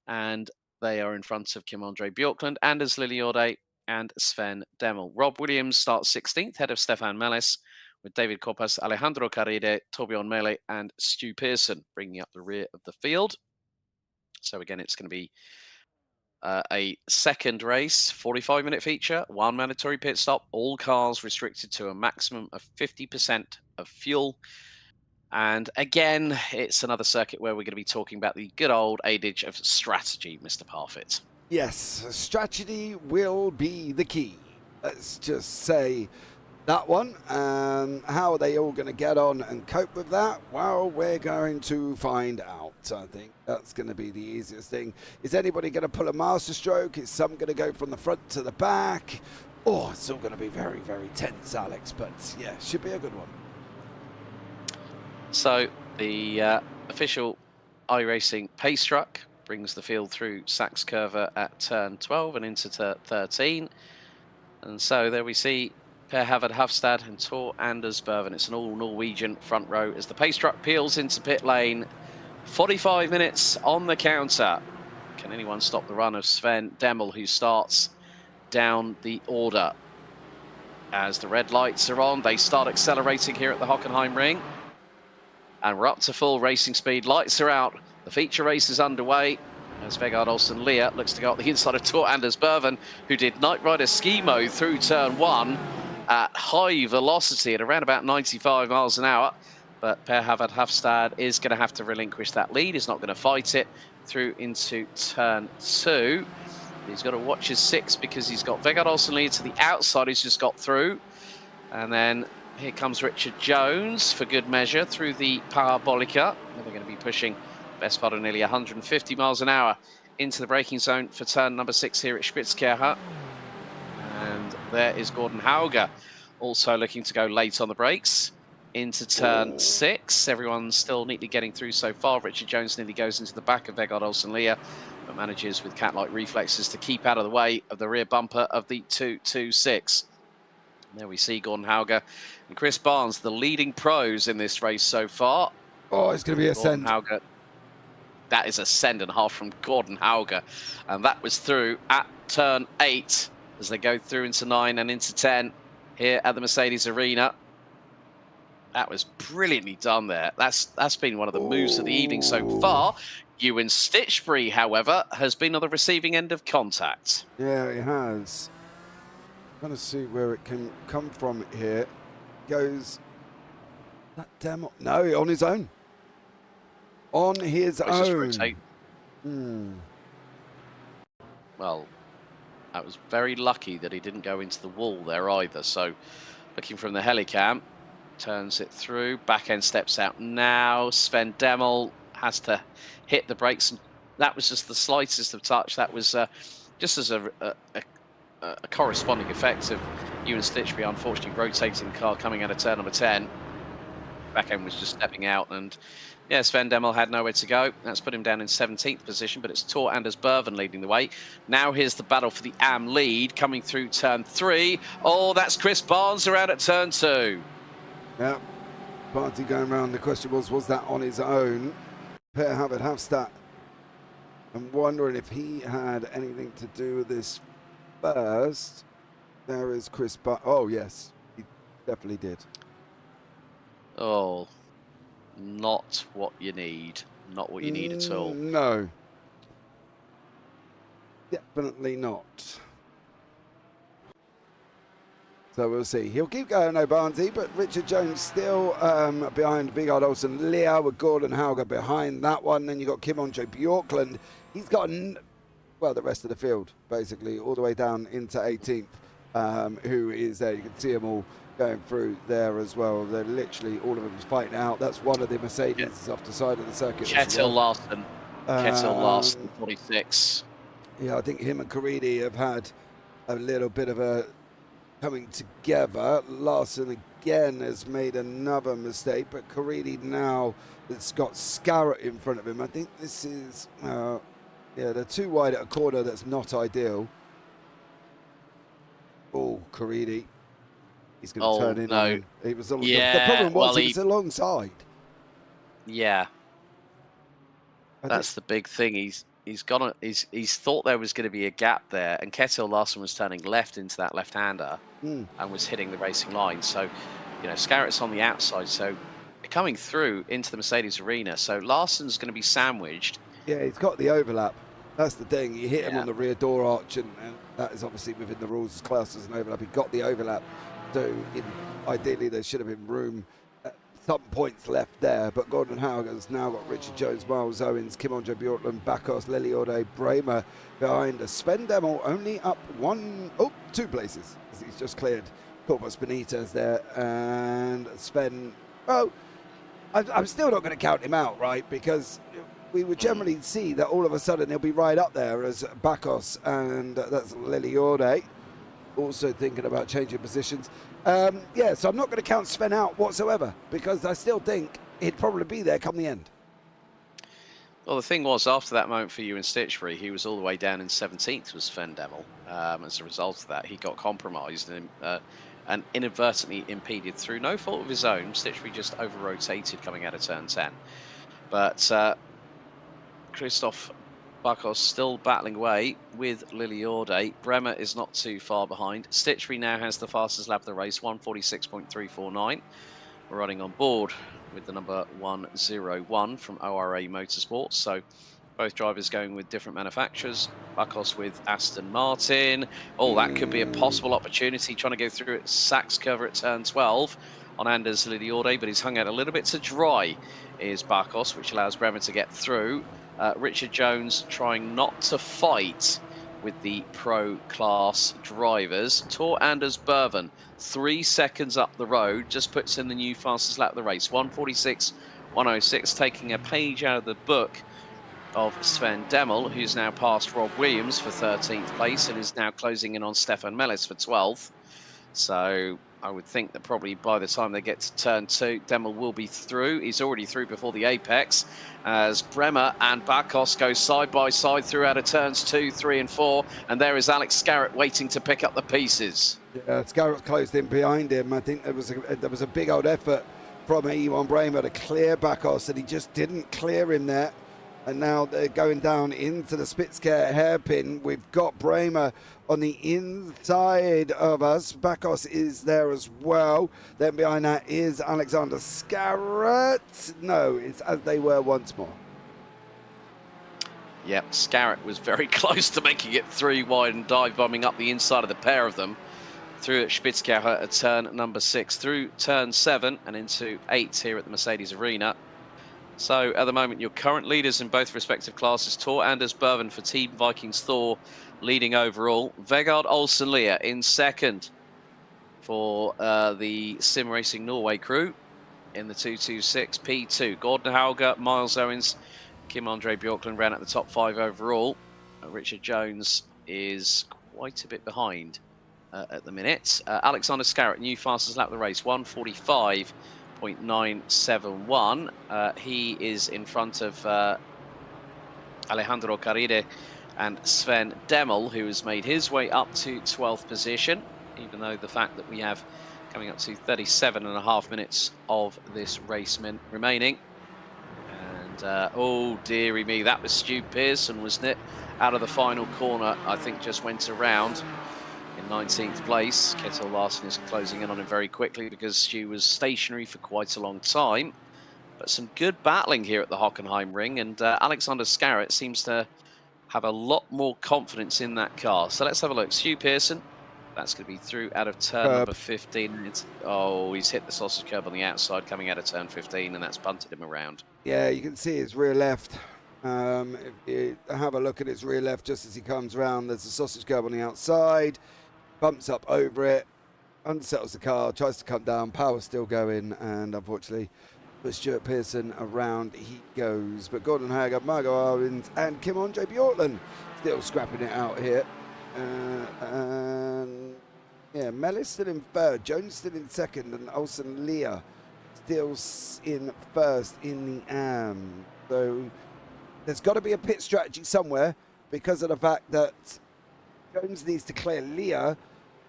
And they are in front of Kim-Andre Bjorklund, Anders Lilliorde and Sven Demmel. Rob Williams starts 16th, head of Stefan Mellis, with David Koppas, Alejandro Carride, Torbjorn Mele and Stu Pearson bringing up the rear of the field. So again, it's going to be a second race, 45-minute feature, 1 mandatory pit stop, all cars restricted to a maximum of 50% of fuel. And again, it's another circuit where we're going to be talking about the good old adage of strategy, Mr. Parfitt. Yes, strategy will be the key. Let's just say that one. How are they all going to get on and cope with that? Well, we're going to find out. I think that's going to be the easiest thing. Is anybody going to pull a master stroke? Is some going to go from the front to the back? Oh, it's all going to be very, very tense, Alex. But yeah, should be a good one. So the official iRacing pace truck brings the field through Sachs Curve at turn 12 and into turn 13. And so there we see Per Havard Hafstad and Tor Anders Berven. It's an all-Norwegian front row as the pace truck peels into pit lane. 45 minutes on the counter. Can anyone stop the run of Sven Demmel, who starts down the order? As the red lights are on, they start accelerating here at the Hockenheim ring. And we're up to full racing speed. Lights are out. The feature race is underway. As Vegard Olsen-Leah looks to go up the inside of Tor Anders Berven, who did Night Rider ski mode through turn 1 at high velocity at around about 95 miles an hour. But Per Havard Hafstad is going to have to relinquish that lead. He's not going to fight it through into turn 2. He's got to watch his 6 because he's got Vegard Olsen-Leah to the outside. He's just got through. And then here comes Richard Jones for good measure through the Parabolica. They're going to be pushing best part of nearly 150 miles an hour into the braking zone for turn number 6 here at Spitzkirche. And there is Gordon Hauger, also looking to go late on the brakes into turn 6. Everyone's still neatly getting through so far. Richard Jones nearly goes into the back of Vegard Olsen-Lear, but manages with cat-like reflexes to keep out of the way of the rear bumper of the 226. There we see Gordon Hauger and Chris Barnes, the leading pros in this race so far. Oh, it's going to be a Gordon send. Hauger, that is a send and a half from Gordon Hauger. And that was through at turn 8 as they go through into 9 and into 10 here at the Mercedes Arena. That was brilliantly done there. That's been one of the moves of the evening so far. Ewan Stitchbury, however, has been on the receiving end of contact. Yeah, it has. I'm going to see where it can come from here. Goes that demo. No, on his own. On his own. Well, that was very lucky that he didn't go into the wall there either. So looking from the helicam, turns it through, back end steps out now. Sven Demel has to hit the brakes, and that was just the slightest of touch. That was just as a corresponding effect of Ewan Stitchbury unfortunately rotating the car coming out of turn number 10. Back end was just stepping out, and yeah, Sven Demel had nowhere to go. That's put him down in 17th position, but it's Tor Anders Berven leading the way. Now here's the battle for the AM lead coming through turn 3. Oh, that's Chris Barnes around at turn 2. Yeah, party going round. The question was that on his own? Per Havard Havstat. I'm wondering if he had anything to do with this first. There is Chris Barnes. Oh, yes, he definitely did. Oh, not what you need. Not what you need at all. No. Definitely not. So we'll see. He'll keep going, no Barnesy, but Richard Jones still behind Vegard Olsen-Lear with Gordon Hauger behind that one. Then you've got Kim Andre Bjorklund. He's got, well, the rest of the field, basically, all the way down into 18th, who is there. You can see them all going through there as well. They're literally, all of them fighting out. That's one of the Mercedes off the side of the circuit. Ketil Larsen. Ketil Larsen, 46. Yeah, I think him and Caridi have had a little bit of a coming together. Larsen again has made another mistake, but Caridi now has got Scarrett in front of him. I think this is, yeah, they're too wide at a corner. That's not ideal. Oh, Caridi. He's going to turn in. No. He was the yeah, problem was he was alongside. Yeah. That's the big thing. He's thought there was going to be a gap there, and Ketil Larsen was turning left into that left-hander and was hitting the racing line. So, you know, Scarrett's on the outside, so coming through into the Mercedes arena. So Larsen's going to be sandwiched. Yeah, he's got the overlap. That's the thing. You hit him on the rear door arch, and that is obviously within the rules as classed as an overlap. He got the overlap. So ideally, there should have been room. Some points left there, but Gordon Hauger's now got Richard Jones, Miles Owens, Kim Andre Bjorklund, Bakos, Liliorde, Bremer behind us. Sven Demel only up 2 places as he's just cleared Corpus Benitez there, and Sven. Oh, I'm still not going to count him out, right? Because we would generally see that all of a sudden he'll be right up there as Bakos, and that's Liliorde. Also thinking about changing positions. Yeah, so I'm not going to count Sven out whatsoever, because I still think he'd probably be there come the end. Well, the thing was, after that moment for Ewan Stitchbury, he was all the way down in 17th with Sven Demel. As a result of that, he got compromised and inadvertently impeded through no fault of his own. Stitchbury just over-rotated coming out of turn 10. But Christoph Bakos still battling away with Liliorde. Bremer is not too far behind. Stitchbury now has the fastest lap of the race, 1:46.349. We're running on board with the number 101 from ORA Motorsports. So both drivers going with different manufacturers. Bakos with Aston Martin. Oh, that could be a possible opportunity, trying to go through at Sachs cover at turn 12 on Anders Liliorde, but he's hung out a little bit to dry is Bakos, which allows Bremer to get through. Richard Jones trying not to fight with the pro class drivers. Tor Anders Berven, 3 seconds up the road, just puts in the new fastest lap of the race, 1:46.106, taking a page out of the book of Sven Demel, who's now passed Rob Williams for 13th place and is now closing in on Stefan Mellis for 12th. So I would think that probably by the time they get to turn 2, Demel will be through. He's already through before the apex, as Bremer and Bakos go side by side through out of turns 2, 3 and 4. And there is Alex Scarrett waiting to pick up the pieces. Yeah, Scarrett closed in behind him. I think there was a big old effort from Iwan Bremer to clear Bakos, and he just didn't clear him there. And now they're going down into the Spitzker hairpin. We've got Bremer on the inside of us. Bakos is there as well. Then behind that is Alexander Scarrett. No, it's as they were once more. Yep, Scarrett was very close to making it 3 wide and dive bombing up the inside of the pair of them. Through at Spitzker at turn number 6, through turn 7 and into 8 here at the Mercedes Arena. So at the moment, your current leaders in both respective classes, Tor Anders Berven for Team Vikings Thor, leading overall. Vegard Olsen Lear in second for the Sim Racing Norway crew in the 226 P2. Gordon Hauger, Miles Owens, Kim Andre Bjorklund ran at the top 5 overall. Richard Jones is quite a bit behind at the minute. Alexander Scarrett, new fastest lap of the race, 1:45.971. He is in front of Alejandro Caride and Sven Demel, who has made his way up to 12th position, even though the fact that we have coming up to 37.5 minutes of this race remaining. And oh dearie me, that was Stu Pearson, wasn't it? Out of the final corner, I think just went around in 19th place. Ketil Larsen is closing in on him very quickly because Stu was stationary for quite a long time. But some good battling here at the Hockenheim ring, and Alexander Scarrett seems to have a lot more confidence in that car. So let's have a look. Stu Pearson, that's going to be through out of turn number 15. He's hit the sausage curb on the outside coming out of turn 15, and that's punted him around. Yeah, you can see his rear left. If you have a look at his rear left just as he comes around, there's a sausage curb on the outside. Bumps up over it, unsettles the car, tries to come down, power still going, and unfortunately for Stuart Pearson around he goes. But Gordon Hager, Margot Owens and Kim Andre Bjorklund still scrapping it out here. And yeah, Mellis still in third, Jones still in second, and Olsen Lear still in first in the AM. So there's got to be a pit strategy somewhere because of the fact that Jones needs to clear Lear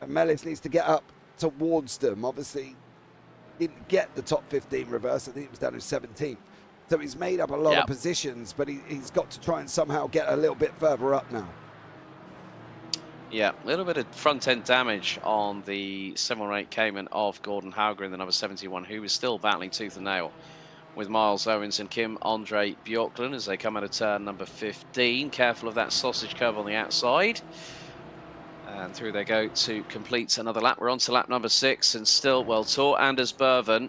and Mellis needs to get up towards them. Obviously, didn't get the top 15 reverse. I think it was down to 17th. So he's made up a lot of positions, but he's got to try and somehow get a little bit further up now. Yeah, a little bit of front-end damage on the 718 Cayman of Gordon Hauger in the number 71, who was still battling tooth and nail with Miles Owens and Kim Andre Bjorklund as they come out of turn number 15. Careful of that sausage curve on the outside. And through they go to complete another lap. We're on to lap number 6, and still, well, Tor Anders Berven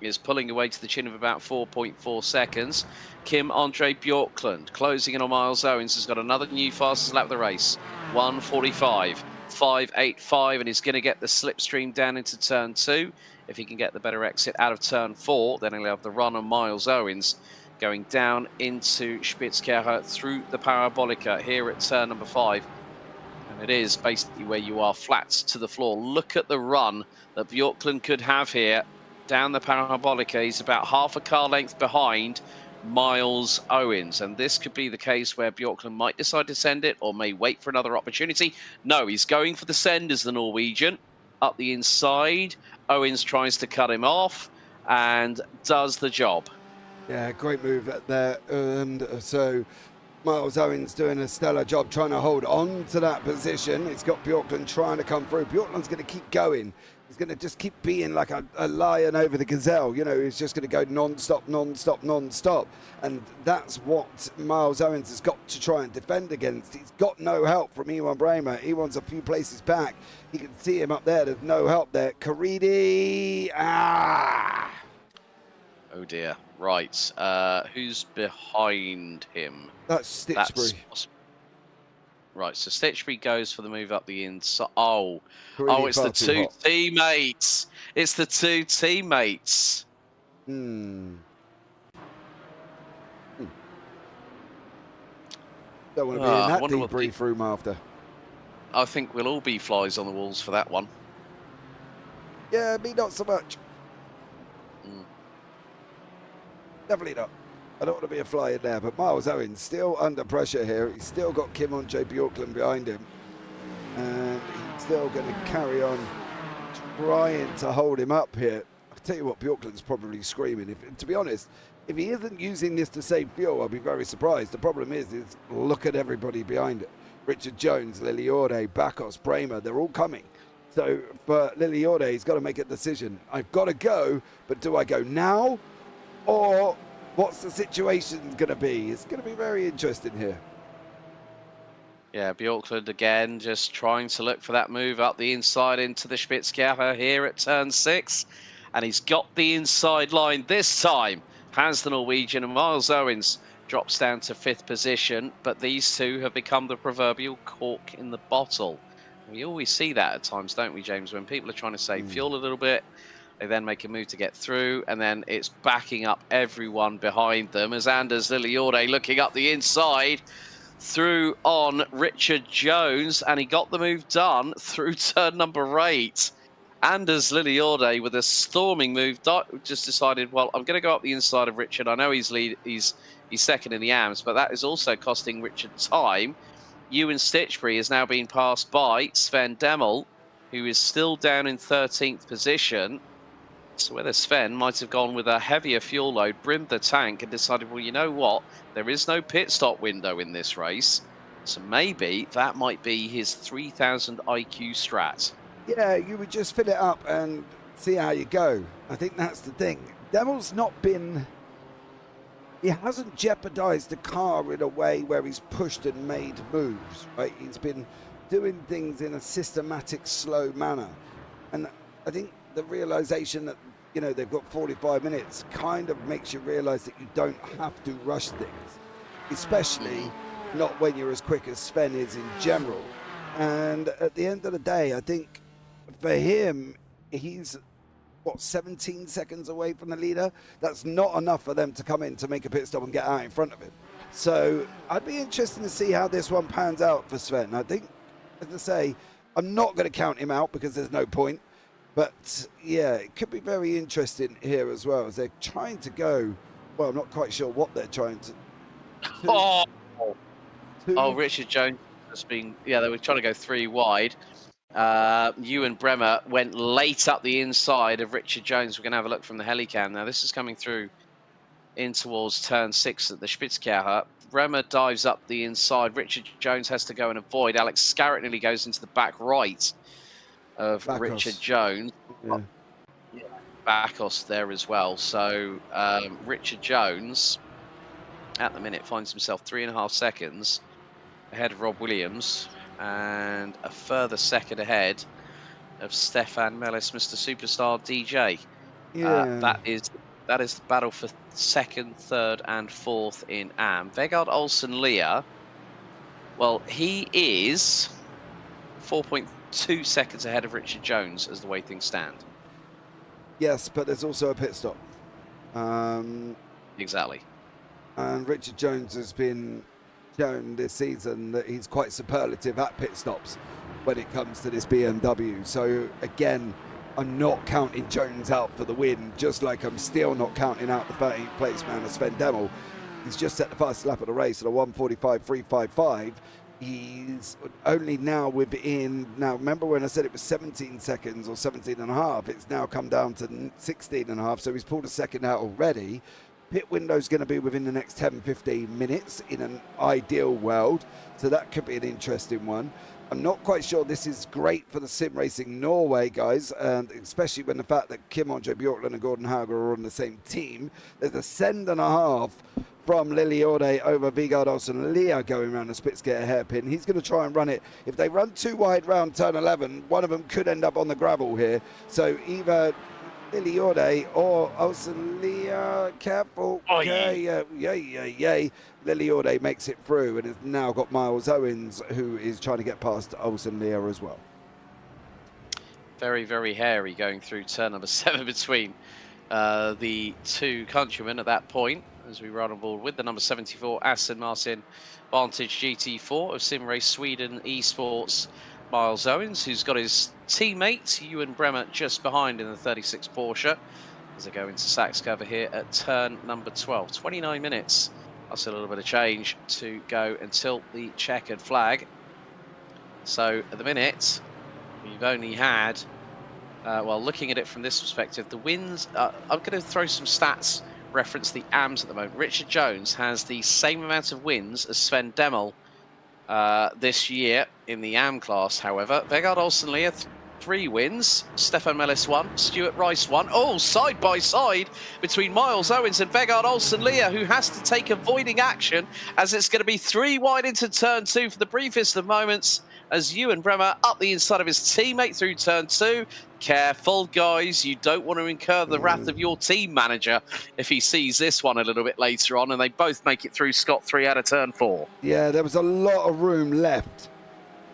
is pulling away to the chin of about 4.4 seconds. Kim Andre Bjorklund closing in on Miles Owens has got another new fastest lap of the race, 1:45.585, and he's going to get the slipstream down into turn 2. If he can get the better exit out of turn 4, then he'll have the run on Miles Owens going down into Spitzkehre through the Parabolica here at turn number 5. And it is basically where you are flat to the floor. Look at the run that Bjorklund could have here down the Parabolica. He's about half a car length behind Miles Owens. And this could be the case where Bjorklund might decide to send it or may wait for another opportunity. No, he's going for the send as the Norwegian. Up the inside, Owens tries to cut him off and does the job. Yeah, great move there. And so Miles Owens doing a stellar job trying to hold on to that position. It's got Bjorklund trying to come through. Bjorklund's going to keep going. He's going to just keep being like a lion over the gazelle. You know, he's just going to go non-stop, non-stop, non-stop. And that's what Miles Owens has got to try and defend against. He's got no help from Iwan Bremer. Iwan's a few places back. You can see him up there. There's no help there. Caridi. Oh dear. Right. Who's behind him? That's Stitchbury. Right, so Stitchbury goes for the move up the inside. Oh, it's the two teammates. It's the two teammates. Don't want to be in that debrief room after. I think we'll all be flies on the walls for that one. Yeah, me not so much. Mm. Definitely not. I don't want to be a fly in there, but Miles Owens still under pressure here. He's still got Kim on JP Auckland behind him. And he's still going to carry on trying to hold him up here. I'll tell you what, Bjorkland's probably screaming. To be honest, if he isn't using this to save fuel, I'll be very surprised. The problem is look at everybody behind it. Richard Jones, Liliorde, Bakos, Bramer, they're all coming. So for Liliorde, he's got to make a decision. I've got to go, but do I go now? Or what's the situation going to be? It's going to be very interesting here. Yeah, Bjorklund again, just trying to look for that move up the inside into the Spitzkeller here at turn 6. And he's got the inside line this time. Has the Norwegian, and Miles Owens drops down to 5th position. But these two have become the proverbial cork in the bottle. We always see that at times, don't we, James? When people are trying to save fuel a little bit, they then make a move to get through, and then it's backing up everyone behind them as Anders Liliorde looking up the inside through on Richard Jones, and he got the move done through turn number 8. Anders Liliorde with a storming move just decided, well, I'm going to go up the inside of Richard. I know he's second in the AMS, but that is also costing Richard time. Ewan Stitchbury is now being passed by Sven Demmel, who is still down in 13th position. So whether Sven might have gone with a heavier fuel load, brimmed the tank, and decided, well, you know what? There is no pit stop window in this race. So maybe that might be his 3000 IQ strat. Yeah, you would just fill it up and see how you go. I think that's the thing. Demmel's not been... He hasn't jeopardized the car in a way where he's pushed and made moves, right? He's been doing things in a systematic, slow manner. And I think the realization that, you know, they've got 45 minutes kind of makes you realize that you don't have to rush things, especially not when you're as quick as Sven is in general. And at the end of the day, I think for him, he's, 17 seconds away from the leader? That's not enough for them to come in to make a pit stop and get out in front of him. So I'd be interested to see how this one pans out for Sven. I think, as I say, I'm not going to count him out because there's no point. But yeah, it could be very interesting here as well as they're trying to go. Well, I'm not quite sure what they're trying to. Richard Jones has been. Yeah, they were trying to go 3 wide. Ewan Bremer went late up the inside of Richard Jones. We're going to have a look from the helicam. Now, this is coming through in towards turn 6 at the Spitzkeller. Bremer dives up the inside. Richard Jones has to go and avoid. Alex Scarrett nearly goes into the back right of Richard Jones. Yeah. Bakos there as well. So Richard Jones at the minute finds himself 3.5 seconds ahead of Rob Williams and a further second ahead of Stefan Mellis, Mr. Superstar DJ. Yeah. That is the battle for 2nd, 3rd and 4th in AM. Vegard Olsen Lear, well, he is 4.2 seconds ahead of Richard Jones as the way things stand. Yes, but there's also a pit stop. Exactly. And Richard Jones has been shown this season that he's quite superlative at pit stops when it comes to this BMW. So again, I'm not counting Jones out for the win, just like I'm still not counting out the 13th place man of Sven Demmel. He's just set the fastest lap of the race at a 1:45.355. He's only now within, now remember when I said it was 17 seconds or 17 and a half, it's now come down to 16 and a half, so he's pulled a second out already. Pit window's going to be within the next 10-15 minutes in an ideal world, so that could be an interesting one. I'm not quite sure this is great for the Sim Racing Norway guys, and especially when the fact that Kim Andre Bjorklund and Gordon Hauger are on the same team. There's a send and a half from Liliorde over Vegard Olsen Lear going around the Spitzkeller hairpin. He's going to try and run it. If they run too wide round turn 11, one of them could end up on the gravel here. So either Liliorde or Olsen Lear, careful. Oh, yay. Liliorde makes it through and has now got Miles Owens, who is trying to get past Olsen Lear as well. Very, very hairy going through turn number 7 between the two countrymen at that point, as we run on board with the number 74 Aston Martin Vantage GT4 of Sim Race Sweden Esports. Miles Owens, who's got his teammates. Ewan Bremer just behind in the 36 Porsche as they go into Sachs cover here at turn number 12. 29 minutes. That's a little bit of change to go until the checkered flag. So at the minute, we've only had, well, looking at it from this perspective, the wins, I'm going to throw some stats, reference the AMs at the moment. Richard Jones has the same amount of wins as Sven Demmel this year in the AM class, however. Vegard Olsen-Lear, 3 wins. Stefan Mellis 1. Stuart Rice 1. Oh, side by side between Miles Owens and Vegard Olsen-Lear, who has to take avoiding action as it's going to be 3 wide into turn 2 for the briefest of moments as Ewan Bremer up the inside of his teammate through turn 2. Careful, guys. You don't want to incur the wrath of your team manager if he sees this one a little bit later on, and they both make it through scot-free out of turn 4. Yeah, there was a lot of room left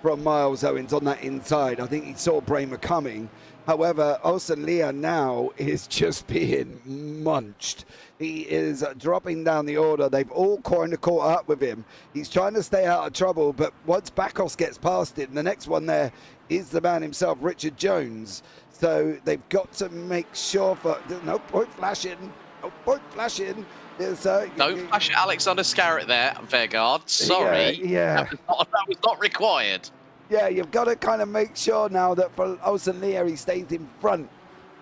from Miles Owens on that inside. I think he saw Bremer coming. However, Olsen-Lear now is just being munched. He is dropping down the order. They've all kind of caught up with him. He's trying to stay out of trouble, but once Bakos gets past it, and the next one there is the man himself, Richard Jones. So they've got to make sure for... No point flashing. No point flashing. Don't flash Alexander Scarrett there, Vegard. Sorry. Yeah. That was not required. Yeah, you've got to kind of make sure now that for Olsen-Lear, he stays in front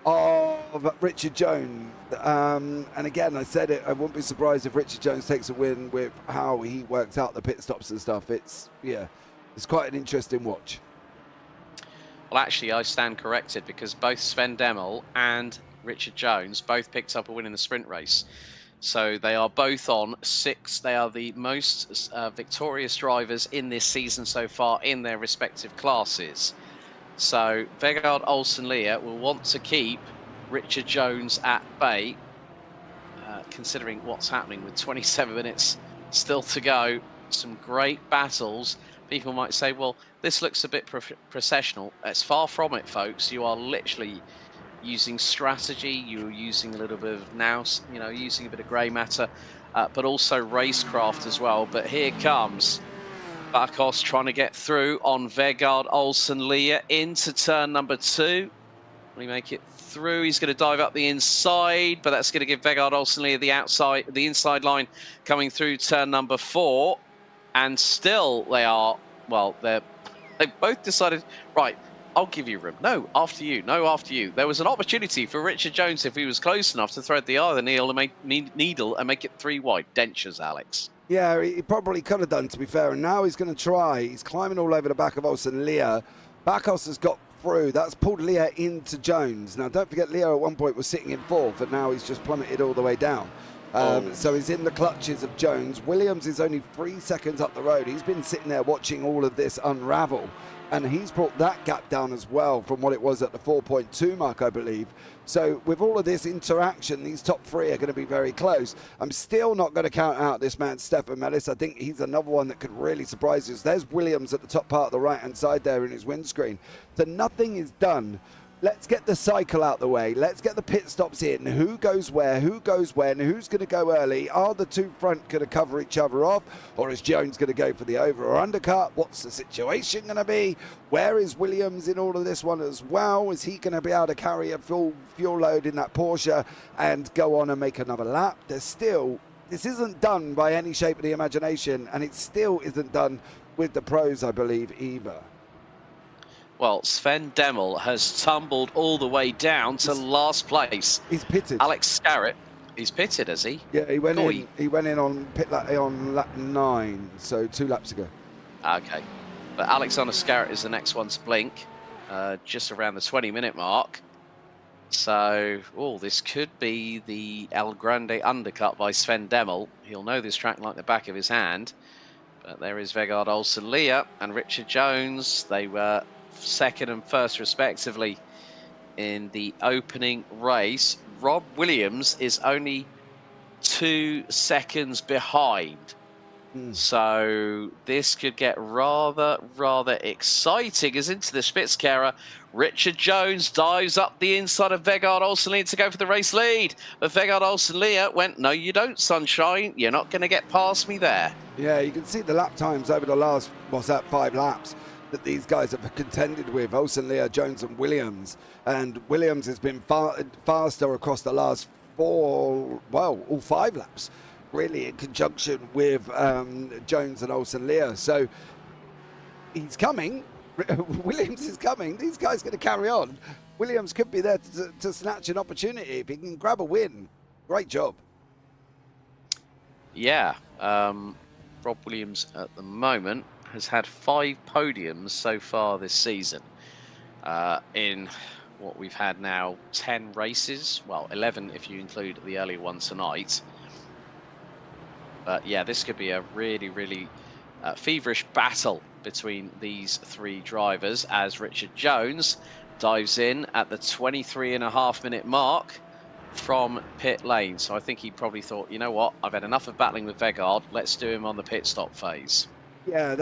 of Richard Jones. And again, I said it, I wouldn't be surprised if Richard Jones takes a win with how he works out the pit stops and stuff. It's quite an interesting watch. Well, actually, I stand corrected because both Sven Demmel and Richard Jones both picked up a win in the sprint race. So they are both on 6. They are the most victorious drivers in this season so far in their respective classes. So Vegard Olsen-Lear will want to keep Richard Jones at bay, considering what's happening with 27 minutes still to go. Some great battles. People might say, well, this looks a bit processional. It's far from it, folks. You are literally using strategy, you're using a little bit of nous, using a bit of grey matter, but also racecraft as well. But here comes Bakos trying to get through on Vegard Olsen-Lear into turn number 2. Will he make it through? He's going to dive up the inside, but that's going to give Vegard Olsen-Lear the inside line coming through turn number 4. And still they are, well, they've both decided, right, I'll give you room. No, after you. No, after you. There was an opportunity for Richard Jones, if he was close enough, to thread the eye of the needle and make it 3 wide. Dentures, Alex. Yeah, he probably could have done, to be fair. And now he's going to try. He's climbing all over the back of Olsen-Lear. Bakos has got through. That's pulled Lear into Jones. Now, don't forget, Lear at one point was sitting in 4th, but now he's just plummeted all the way down. So he's in the clutches of Jones. Williams is only 3 seconds up the road. He's been sitting there watching all of this unravel. And he's brought that gap down as well from what it was at the 4.2 mark, I believe. So with all of this interaction, these top 3 are going to be very close. I'm still not going to count out this man, Stefan Mellis. I think he's another one that could really surprise us. There's Williams at the top part of the right-hand side there in his windscreen. So nothing is done. Let's get the cycle out the way. Let's get the pit stops in. Who goes where? Who goes when? Who's going to go early? Are the 2 front going to cover each other off? Or is Jones going to go for the over or undercut? What's the situation going to be? Where is Williams in all of this one as well? Is he going to be able to carry a full fuel load in that Porsche and go on and make another lap? This isn't done by any shape of the imagination, and it still isn't done with the pros, I believe, either. Well, Sven Demmel has tumbled all the way down to last place. He's pitted. Alex Scarrett, he's pitted, has he? Yeah, he went in. He went in on pit lap, on lap 9, so 2 laps ago. Okay, but Alexander Scarrett is the next one to blink, just around the 20-minute mark. So, this could be the El Grande undercut by Sven Demmel. He'll know this track like the back of his hand. But there is Vegard Olsen-Lear and Richard Jones. They were 2nd and 1st respectively in the opening race. Rob Williams is only 2 seconds behind. So this could get rather exciting as into the Spitzkehrer. Richard Jones dives up the inside of Vegard Olsen-Lear to go for the race lead. But Vegard Olsen-Lear went, no you don't, sunshine. You're not going to get past me there. Yeah, you can see the lap times over the last, 5 laps. that these guys have contended with, Olsen, Lear, Jones and Williams. And Williams has been faster across the last all 5 laps, really in conjunction with Jones and Olsen, Lear. So he's coming. Williams is coming. These guys are going to carry on. Williams could be there to snatch an opportunity. If he can grab a win, great job. Yeah, Rob Williams at the moment has had 5 podiums so far this season in what we've had now 10 races. Well, 11 if you include the earlier one tonight. But yeah, this could be a really, really feverish battle between these 3 drivers as Richard Jones dives in at the 23.5-minute mark from pit lane. So I think he probably thought, you know what, I've had enough of battling with Vegard. Let's do him on the pit stop phase. Yeah,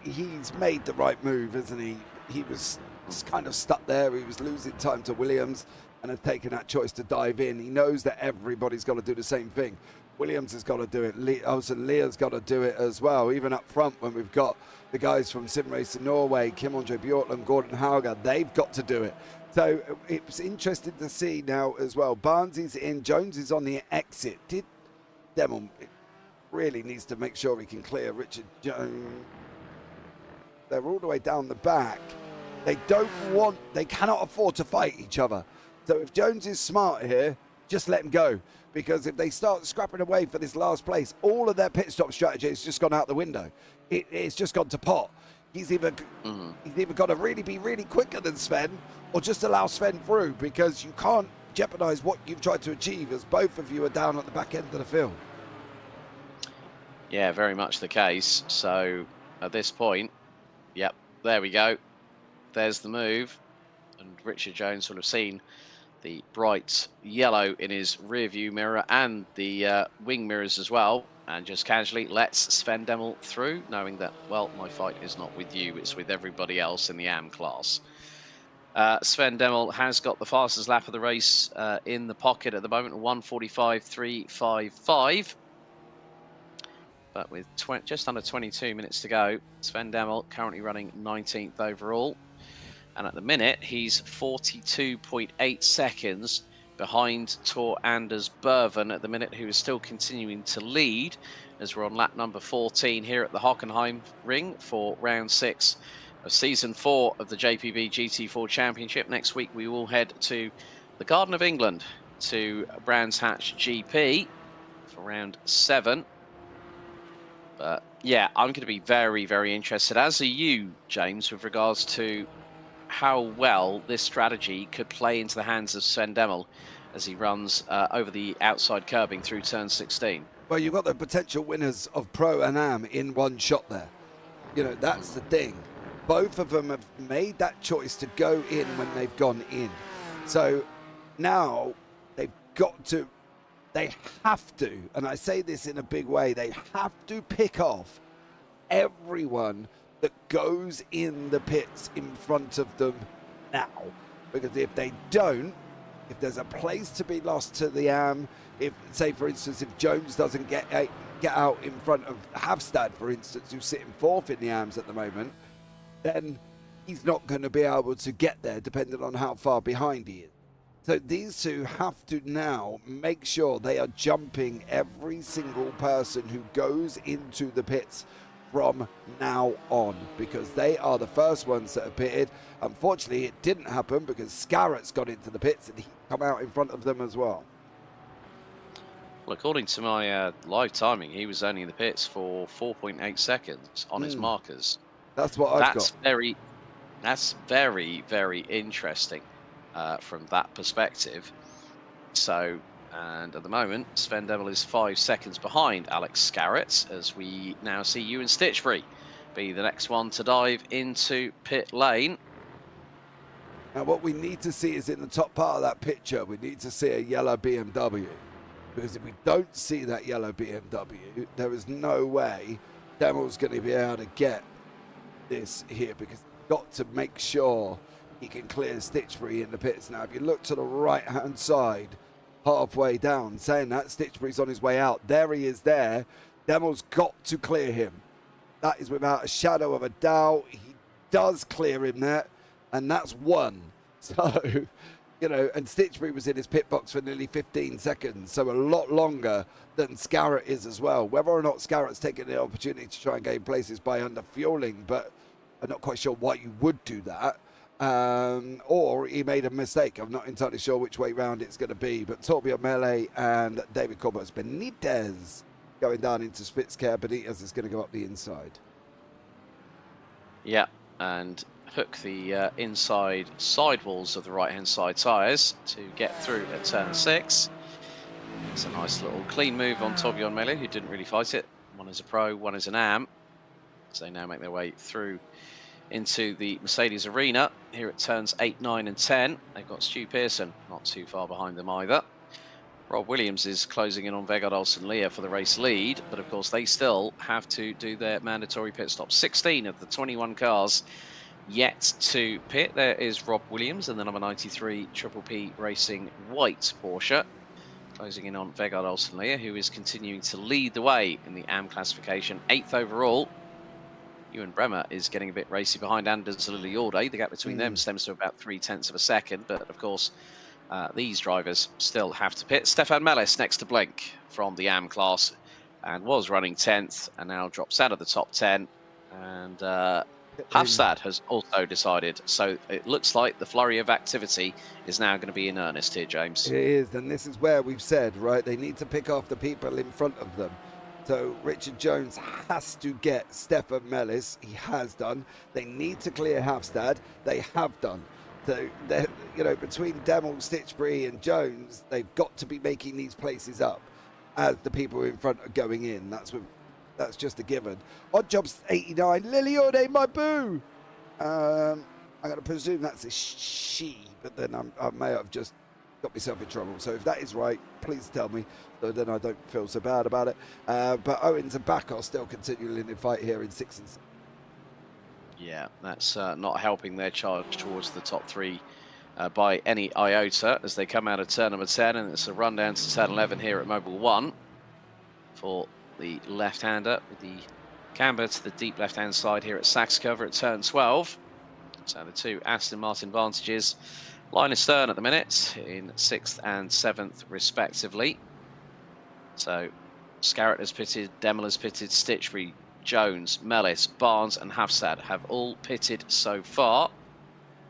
he's made the right move, isn't he? He was kind of stuck there. He was losing time to Williams and has taken that choice to dive in. He knows that everybody's got to do the same thing. Williams has got to do it. Olsen Lear's got to do it as well. Even up front, when we've got the guys from Sim Racing Norway, Kim Andre Bjortland, Gordon Hauger, they've got to do it. So it's interesting to see now as well. Barnes is in, Jones is on the exit. Demel really needs to make sure he can clear Richard Jones. They're all the way down the back. They cannot afford to fight each other. So if Jones is smart here, just let him go. Because if they start scrapping away for this last place, all of their pit stop strategy has just gone out the window. It's just gone to pot. He's either got to really be really quicker than Sven, or just allow Sven through, because you can't jeopardize what you've tried to achieve as both of you are down at the back end of the field. Yeah, very much the case. So at this point, yep, there we go. There's the move. And Richard Jones will have seen the bright yellow in his rear view mirror and the wing mirrors as well, and just casually lets Sven Demel through, knowing that, well, my fight is not with you, it's with everybody else in the AM class. Sven Demel has got the fastest lap of the race in the pocket at the moment, 1:45.355. But with just under 22 minutes to go, Sven Demel currently running 19th overall. And at the minute, he's 42.8 seconds behind Tor Anders Berven at the minute, who is still continuing to lead as we're on lap number 14 here at the Hockenheim ring for round 6 of season 4 of the JPB GT4 Championship. Next week, we will head to the Garden of England to Brands Hatch GP for round 7. But yeah, I'm going to be very, very interested, as are you, James, with regards to how well this strategy could play into the hands of Sven Demel as he runs over the outside curbing through turn 16. Well, you've got the potential winners of Pro and Am in one shot there. You know, that's the thing. Both of them have made that choice to go in when they've gone in. So now they have to, and I say this in a big way, they have to pick off everyone that goes in the pits in front of them now. Because if they don't, if there's a place to be lost to the AM, if, say for instance, if Jones doesn't get out in front of Havstad, for instance, who's sitting 4th in the AMs at the moment, then he's not going to be able to get there depending on how far behind he is. So these two have to now make sure they are jumping every single person who goes into the pits from now on, because they are the first ones that have pitted. Unfortunately, it didn't happen because Scarrett's got into the pits and he come out in front of them as well. Well, according to my live timing, he was only in the pits for 4.8 seconds on his markers. That's what I've got. That's very, very interesting from that perspective. So, and at the moment, Sven Demel is 5 seconds behind Alex Scarrett, as we now see Ewan Stitchbury be the next one to dive into pit lane. Now, what we need to see is in the top part of that picture, we need to see a yellow BMW. Because if we don't see that yellow BMW, there is no way Demel's going to be able to get this here, because he's got to make sure he can clear Stitchbury in the pits. Now, if you look to the right-hand side, halfway down, saying that Stitchbury's on his way out. There he is there. Demel's got to clear him. That is without a shadow of a doubt. He does clear him there, and that's one. So, you know, and Stitchbury was in his pit box for nearly 15 seconds, so a lot longer than Scarrett is as well. Whether or not Scarrett's taken the opportunity to try and gain places by under-fueling, but I'm not quite sure why you would do that. Or he made a mistake. I'm not entirely sure which way round it's going to be, but Torbjörn Mele and David Cobos Benitez going down into Spitzker. Benitez is going to go up the inside. Yeah, and hook the inside sidewalls of the right-hand side tyres to get through at turn 6. It's a nice little clean move on Torbjörn Mele, who didn't really fight it. One is a pro, one is an am. So they now make their way through into the Mercedes arena here at turns 8, 9 and 10. They've got Stu Pearson not too far behind them either. Rob Williams is closing in on Vegard Olsen-Lear for the race lead, but of course they still have to do their mandatory pit stop. 16 of the 21 cars yet to pit. There is Rob Williams and the number 93 Triple P Racing white Porsche, closing in on Vegard Olsen-Lear, who is continuing to lead the way in the AM classification, 8th overall. Ewan Bremer is getting a bit racy behind Anders Lilliorde. The gap between them stems to about 0.3 of a second, but of course these drivers still have to pit. Stefan Mellis next to Blink from the AM class and was running 10th and now drops out of the top 10. And Hafstad has also decided. So it looks like the flurry of activity is now going to be in earnest here, James. It is, and this is where we've said, right, they need to pick off the people in front of them. So Richard Jones has to get Stefan Mellis. He has done. They need to clear Hafstad. They have done. So, you know, between Demel, Stitchbury and Jones, they've got to be making these places up as the people in front are going in. That's just a given. Odd Job's 89. Lilliorde, my boo. I'm going to presume that's a she, but then I may have just got myself in trouble. So if that is right, please tell me, so then I don't feel so bad about it. But Owens and Bacos still continuing in the fight here in 6 and 7. Yeah, that's not helping their charge towards the top 3 by any iota as they come out of turn number 10, and it's a run down to turn 11 here at Mobile 1 for the left-hander with the camber to the deep left-hand side here at Sachs cover at turn 12. So the two Aston Martin Vantages line astern at the minute in 6th and 7th respectively. So Scarrett has pitted, Demel has pitted, Stitchbury, Jones, Mellis, Barnes and Hafstad have all pitted so far.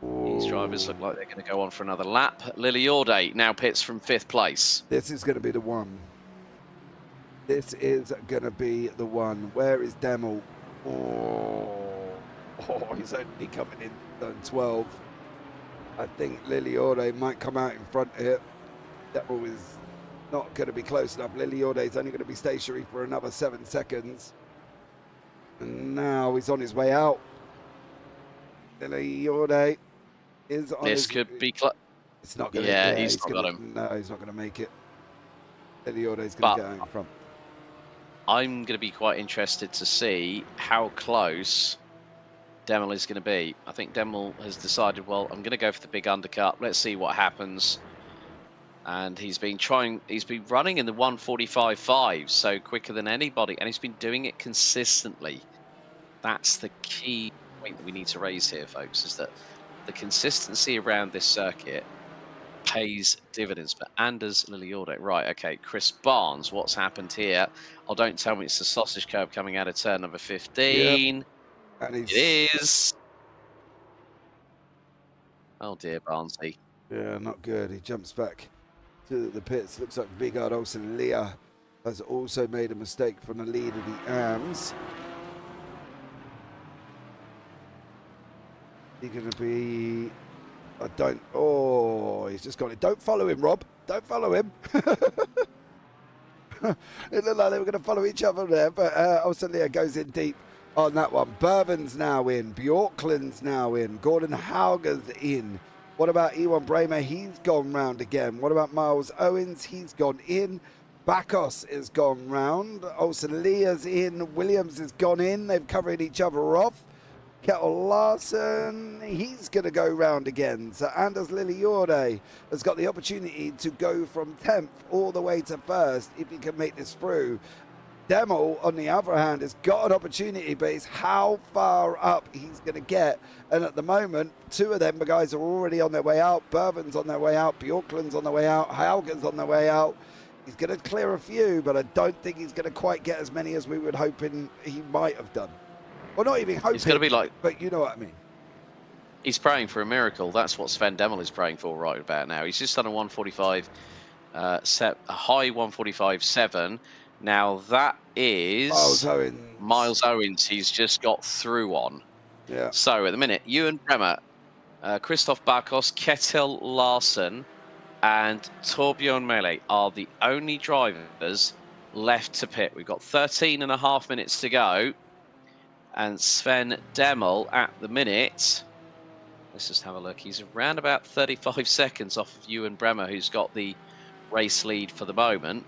These drivers look like they're going to go on for another lap. Lilliorde now pits from 5th place. This is going to be the one. This is going to be the one. Where is Demel? Oh, he's only coming in turn 12. I think Lilliorde might come out in front here. Demel is not going to be close enough. Lilliorde is only going to be stationary for another 7 seconds. And now he's on his way out. Lilliorde is on This could be it's not going to. Yeah, he's not got him. No, he's not going to make it. Lilliorde is going to go out in front. I'm going to be quite interested to see how close Demel is going to be. I think Demel has decided, well, I'm going to go for the big undercut. Let's see what happens. And he's been running in the 1:45.5, so quicker than anybody, and he's been doing it consistently. That's the key point that we need to raise here, folks, is that the consistency around this circuit pays dividends. But Anders Lilliorde, right, okay, Chris Barnes, what's happened here? Oh, don't tell me it's the sausage curb coming out of turn number 15. Yep. And it is. Oh dear, Barnsley. Yeah, not good. He jumps back to the pits. Looks like Vegard Olsen-Lear has also made a mistake from the lead of the AMS. He's going to be... he's just gone in. Don't follow him, Rob. Don't follow him. It looked like they were going to follow each other there, but Olsen-Lear goes in deep on that one. Bourbon's now in. Bjorkland's now in. Gordon Hauger's in. What about Ewan Bremer? He's gone round again. What about Miles Owens? He's gone in. Bacos is gone round. Olsen-Lear's in. Williams has gone in. They've covered each other off. Kettle Larson, he's going to go round again. So Anders Lilliorde has got the opportunity to go from 10th all the way to 1st if he can make this through. Demel, on the other hand, has got an opportunity, but it's how far up he's going to get. And at the moment, two of them guys are already on their way out. Berven's on their way out. Bjorklund's on their way out. Hauger's on their way out. He's going to clear a few, but I don't think he's going to quite get as many as we were hoping he might have done. Well, not even hoping. It's going to be like, but you know what I mean. He's praying for a miracle. That's what Sven Demel is praying for right about now. He's just done a 145, a high 145.7. Now that is Miles Owens. He's just got through on. Yeah. So at the minute, Ewan Bremer, Christoph Bakos, Ketil Larsen, and Torbjorn Mele are the only drivers left to pit. We've got 13.5 minutes to go, and Sven Demel at the minute. Let's just have a look. He's around about 35 seconds off of Ewan Bremer, who's got the race lead for the moment.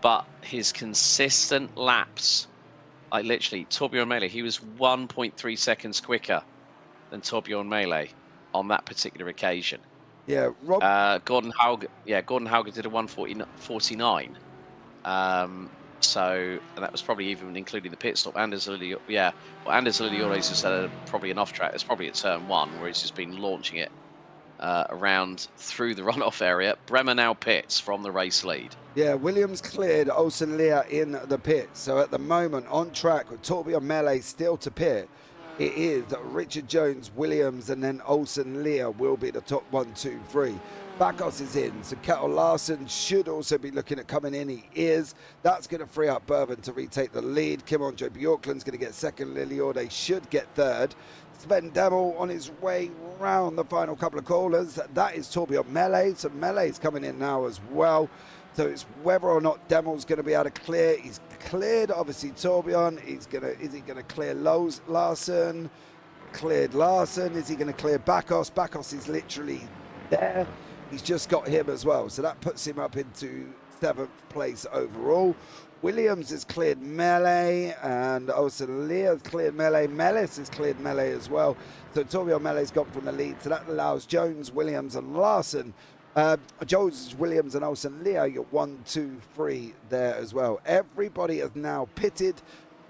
But his consistent laps, like literally, Torbjorn Mele, he was 1.3 seconds quicker than Torbjorn Mele on that particular occasion. Yeah, Gordon Hauger did a 1:49. So and that was probably even including the pit stop. Anders Lilliores just had probably an off track. It's probably at turn 1 where he's just been launching it around through the runoff area. Bremer now pits from the race lead. Yeah, Williams cleared Olsen Lear in the pit. So at the moment, on track with Torbjorn Mele still to pit, it is Richard Jones, Williams, and then Olsen Lear will be the top 1, 2, 3. Bakos is in, so Ketil Larsen should also be looking at coming in. He is. That's going to free up Berven to retake the lead. Kim-Andre Bjorklund's going to get second. Lilliorde should get third. Sven Demel on his way round the final couple of corners. That is Torbjorn Mele. So Mele's coming in now as well. So it's whether or not Demel's going to be able to clear. He's cleared, obviously, Torbjorn. Is he going to clear Larsen? Cleared Larsen. Is he going to clear Bakos? Bakos is literally there. He's just got him as well. So that puts him up into 7th place overall. Williams has cleared Mele, and Olsen Lear has cleared Mele. Mellis has cleared Mele as well. So Torbjorn Mele's gone from the lead. So that allows Jones, Williams, and Larsen. Jones, Williams, and Olsen Lear, you're 1, 2, 3 there as well. Everybody has now pitted.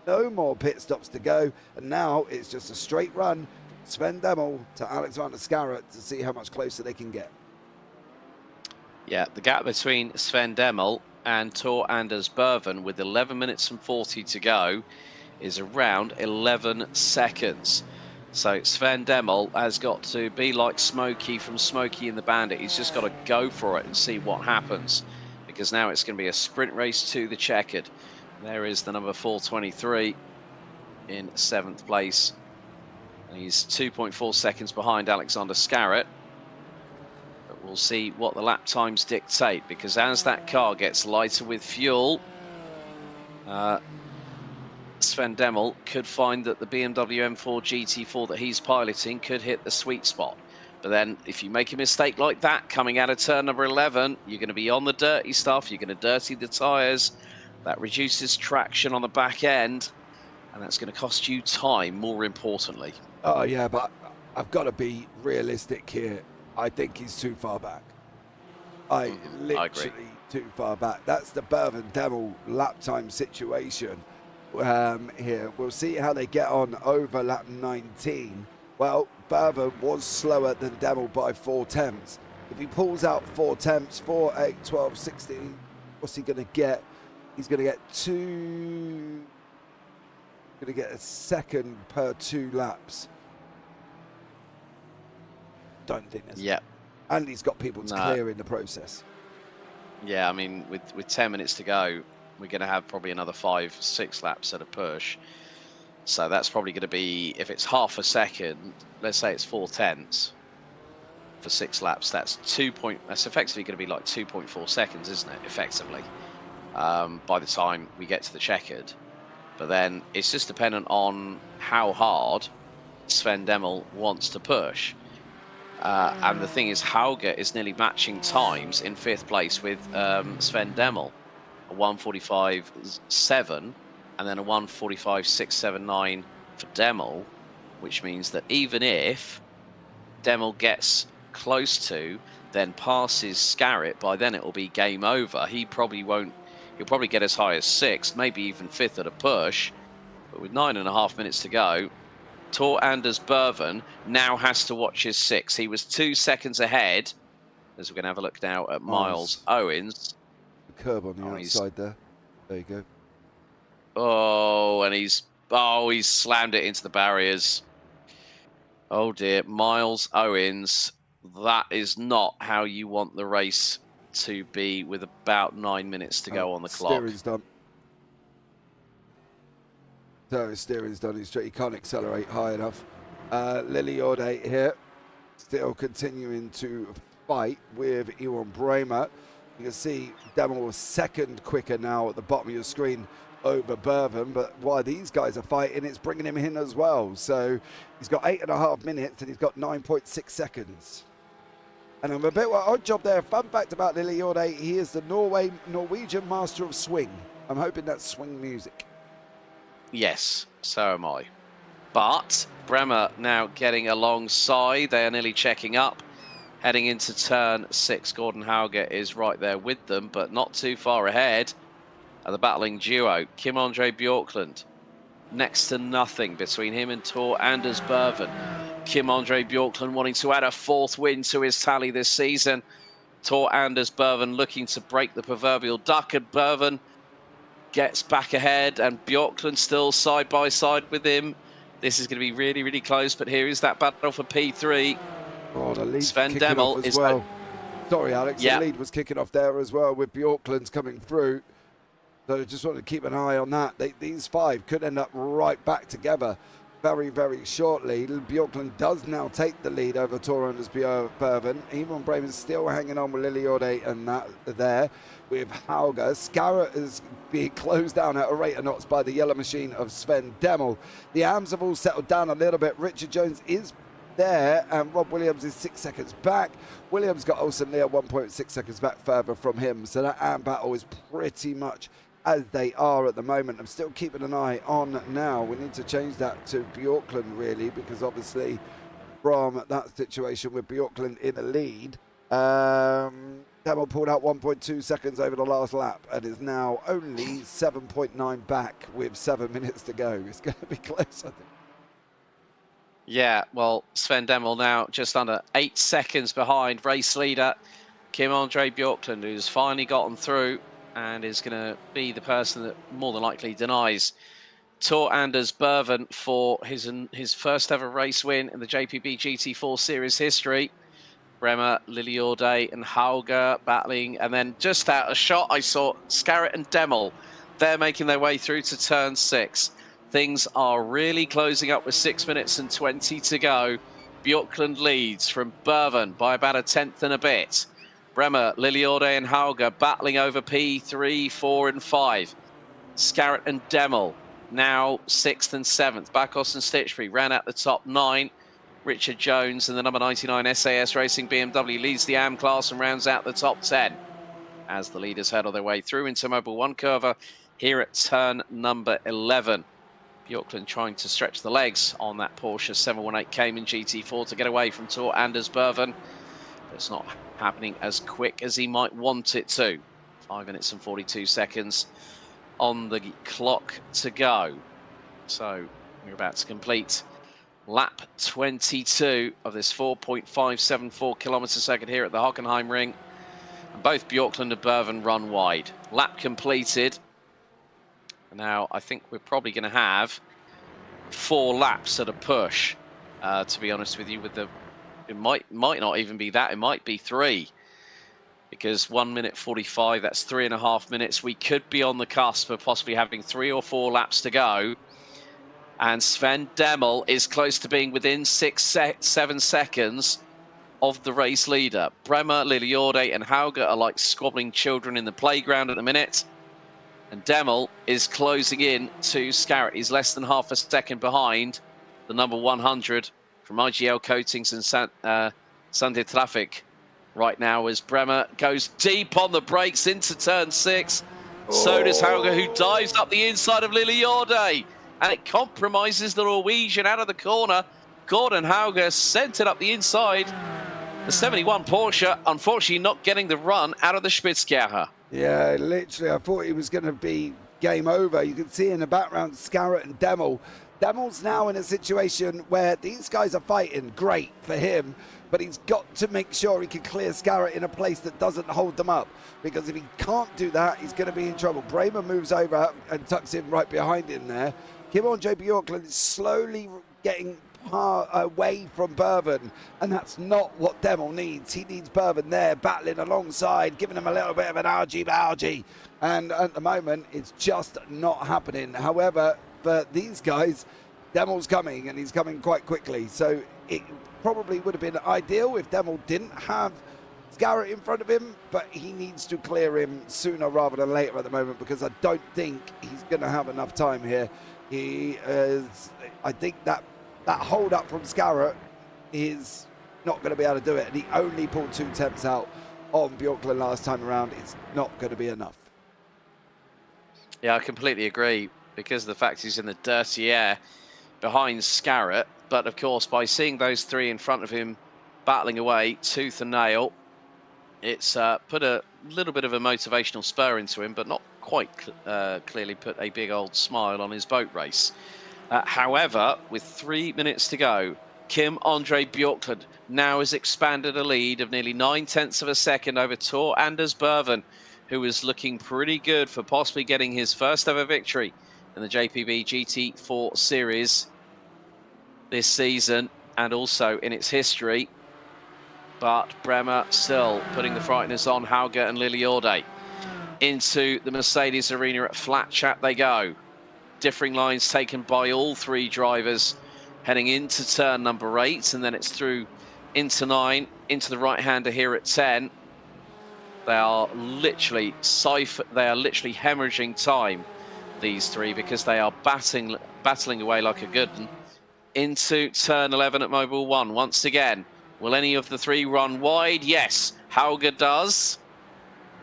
No more pit stops to go. And now it's just a straight run. Sven Demel to Alexander Scarrett to see how much closer they can get. Yeah, the gap between Sven Demel and Tor Anders Berven with 11 minutes and 40 to go is around 11 seconds. So Sven Demel has got to be like Smokey from Smokey and the Bandit. He's just got to go for it and see what happens, because now it's going to be a sprint race to the checkered. There is the number 423 in 7th place. And he's 2.4 seconds behind Alexander Scarrett. But we'll see what the lap times dictate, because as that car gets lighter with fuel, Sven Demel could find that the BMW M4 GT4 that he's piloting could hit the sweet spot. But then if you make a mistake like that coming out of turn number 11, you're going to be on the dirty stuff. You're going to dirty the tyres. That reduces traction on the back end, and that's going to cost you time, more importantly. Oh, yeah, but I've got to be realistic here. I think he's too far back. I agree. Too far back. That's the Berven Demel lap time situation. Here we'll see how they get on over lap 19. Well, Berven was slower than Demel by 4 tenths. If he pulls out 4 tenths, 4, 8, 12, 16, what's he going to get? He's going to get a second per 2 laps. Don't think there's... Yeah. And he's got people to clear in the process. Yeah, I mean, with 10 minutes to go, we're going to have probably another 5, 6 laps at a push. So that's probably going to be, if it's half a second, let's say it's 4 tenths for 6 laps. That's effectively going to be like 2.4 seconds, isn't it? Effectively, by the time we get to the checkered. But then it's just dependent on how hard Sven Demel wants to push. And the thing is, Hauger is nearly matching times in 5th place with Sven Demel. A 1:45.7 and then a 1:45.679 for Demel, which means that even if Demel gets close to, then passes Scarrett, by then it will be game over. He probably won't he'll probably get as high as 6th, maybe even 5th at a push. But with 9.5 minutes to go, Tor Anders Berven now has to watch his 6. He was 2 seconds ahead. As we're going to have a look now at Miles Owens. The curb on the outside there. There you go. Oh, and he's slammed it into the barriers. Oh dear, Miles Owens. That is not how you want the race to be with about 9 minutes to go on the clock. Steering's done. So steering's done. He can't accelerate high enough. Lily Orde here, still continuing to fight with Ewan Bramer. You can see Demel was 2nd quicker now at the bottom of your screen over Berven, but while these guys are fighting, it's bringing him in as well. So he's got 8.5 minutes and he's got 9.6 seconds. And I'm a bit odd job there. Fun fact about Lily Orde, he is the Norwegian master of swing. I'm hoping that's swing music. Yes, so am I. But Bremer now getting alongside. They are nearly checking up. Heading into turn 6, Gordon Hauger is right there with them, but not too far ahead. The battling duo, Kim-Andre Bjorklund. Next to nothing between him and Tor Anders Berven. Kim-Andre Bjorklund wanting to add a 4th win to his tally this season. Tor Anders Berven looking to break the proverbial duck, and Berven gets back ahead, and Bjorklund still side by side with him. This is going to be really, really close, but here is that battle for P3. Oh, the lead Sven kicking Demel off as is well. Sorry, Alex, yeah. The lead was kicking off there as well with Bjorklund's coming through. So just wanted to keep an eye on that. These 5 could end up right back together very, very shortly. Bjorklund does now take the lead over Tor Anders Berven. Ewan Bramer's still hanging on with Lily Orde and that there with Hauger. Scarrett is being closed down at a rate of knots by the yellow machine of Sven Demel. The AMs have all settled down a little bit. Richard Jones is there, and Rob Williams is 6 seconds back. Williams got Olsen Lear 1.6 seconds back further from him. So that AM battle is pretty much as they are at the moment. I'm still keeping an eye on now. We need to change that to Bjorklund really, because obviously from that situation with Bjorklund in the lead, Demel pulled out 1.2 seconds over the last lap and is now only 7.9 back with 7 minutes to go. It's going to be close, I think. Yeah, well, Sven Demel now just under 8 seconds behind race leader Kim-Andre Bjorklund, who's finally gotten through and is going to be the person that more than likely denies Tor Anders Berven for his first ever race win in the JPB GT4 series history. Bremer, Lily Orde and Hauger battling, and then just out of shot I saw Scarrett and Demel. They're making their way through to turn 6. Things are really closing up with 6 minutes and 20 to go. Bjorklund leads from Berven by about a 10th and a bit. Bremer, Lily Orde and Hauger battling over P3, 4 and 5. Scarrett and Demel now 6th and 7th. Bakos and Stitchbury ran at the top 9. Richard Jones and the number 99 SAS Racing BMW leads the AM class and rounds out the top 10. As the leaders hurdle their way through into Mobile 1 curver here at turn number 11. Bjorklund trying to stretch the legs on that Porsche 718 Cayman GT4 to get away from Tor Anders Berven. It's not happening as quick as he might want it to. 5 minutes and 42 seconds on the clock to go. So we're about to complete lap 22 of this 4.574 kilometre second here at the Hockenheim ring. And both Bjorklund and Berven run wide. Lap completed. Now I think we're probably going to have 4 laps at a push, to be honest with you. With the it might not even be that, it might be 3, because 1 minute 45, that's 3.5 minutes. We could be on the cusp of possibly having 3 or 4 laps to go. And Sven Demel is close to being within 7 seconds of the race leader. Bremer, Lily Orde and Hauger are like squabbling children in the playground at the minute. And Demel is closing in to Scarrett. He's less than half a second behind the number 100 from IGL Coatings and Sunday Traffic right now, as Bremer goes deep on the brakes into turn 6. So does Hauger, who dives up the inside of Lily Orde. And it compromises the Norwegian out of the corner. Gordon Hauger sent it up the inside. The 71 Porsche, unfortunately not getting the run out of the Spitzkehrer. Yeah, literally, I thought he was going to be game over. You can see in the background Scarrett and Demel. Demel's now in a situation where these guys are fighting. Great for him, but he's got to make sure he can clear Scarrett in a place that doesn't hold them up, because if he can't do that, he's going to be in trouble. Bramer moves over and tucks in right behind him there. Kim on JP Auckland is slowly getting away from Bourbon, and that's not what Demel needs. He needs Bourbon there battling alongside, giving him a little bit of an argy-bargy, and at the moment it's just not happening. However, for these guys, Demel's coming, and he's coming quite quickly, so it probably would have been ideal if Demel didn't have Scarrett in front of him, but he needs to clear him sooner rather than later at the moment, because I don't think he's going to have enough time here. I think that hold up from Scarrett is not going to be able to do it, and he only pulled 2 temps out on Bjorklund last time around. It's not going to be enough. Yeah, I completely agree, because of the fact he's in the dirty air behind Scarrett. But of course, by seeing those 3 in front of him battling away tooth and nail, it's put a little bit of a motivational spur into him, but not quite clearly put a big old smile on his boat race. However, with 3 minutes to go, Kim Andre Bjorklund now has expanded a lead of nearly 9/10 of a second over Tor Anders Bourbon, who is looking pretty good for possibly getting his first ever victory in the JPB GT4 series this season and also in its history. But Bremer still putting the frighteners on Hauger and Liliorde. Into the Mercedes arena at Flat Chat they go. Differing lines taken by all 3 drivers heading into turn number 8, and then it's through into 9, into the right-hander here at 10. They are literally hemorrhaging time, these 3, because they are battling away like a good one. Into turn 11 at Mobile 1 once again. Will any of the 3 run wide? Yes, Hauger does.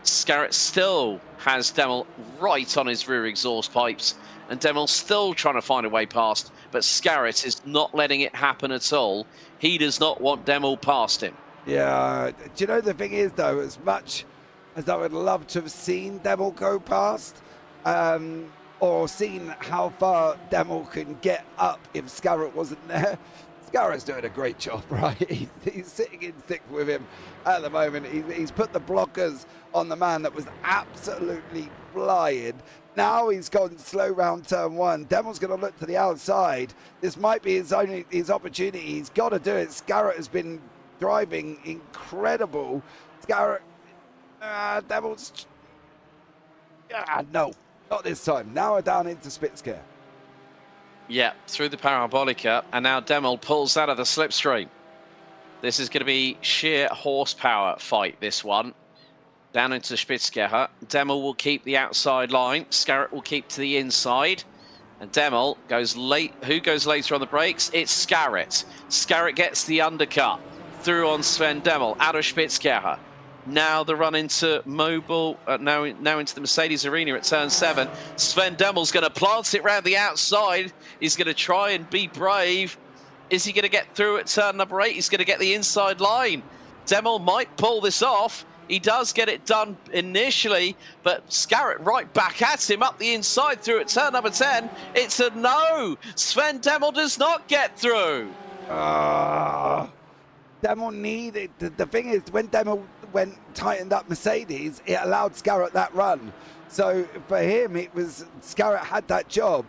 Scarrett still has Demel right on his rear exhaust pipes, and Demel still trying to find a way past, but Scarrett is not letting it happen at all. He does not want Demel past him. Yeah, do you know the thing is though, as much as I would love to have seen Demel go past, or seen how far Demel can get up if Scarrett wasn't there, Scarrett's doing a great job, right? He's sitting in thick with him at the moment. He's put the blockers on the man that was absolutely flying. Now he's gone slow round turn 1. Demel's going to look to the outside. This might be his opportunity. He's got to do it. Scarrett has been driving incredible. Scarrett, Demel's, no, not this time. Now we're down into Spitzker. Yeah, through the Parabolica, and now Demel pulls out of the slipstream. This is going to be sheer horsepower fight, this one. Down into Spitzkeher. Demel will keep the outside line. Scarrett will keep to the inside. And Demel goes late. Who goes later on the brakes? It's Scarrett. Scarrett gets the undercut. Through on Sven Demel, out of Spitzkeher. Now the run into Mobile, now into the Mercedes arena at turn 7. Sven Demel's going to plant it round the outside. He's going to try and be brave. Is he going to get through at turn number 8? He's going to get the inside line. Demel might pull this off. He does get it done initially, but Scarrett right back at him up the inside through at turn number 10. It's a no. Sven Demel does not get through. Demel needed, the thing is, when Demel tightened up Mercedes, it allowed Scarrett that run. So for him, it was, Scarrett had that job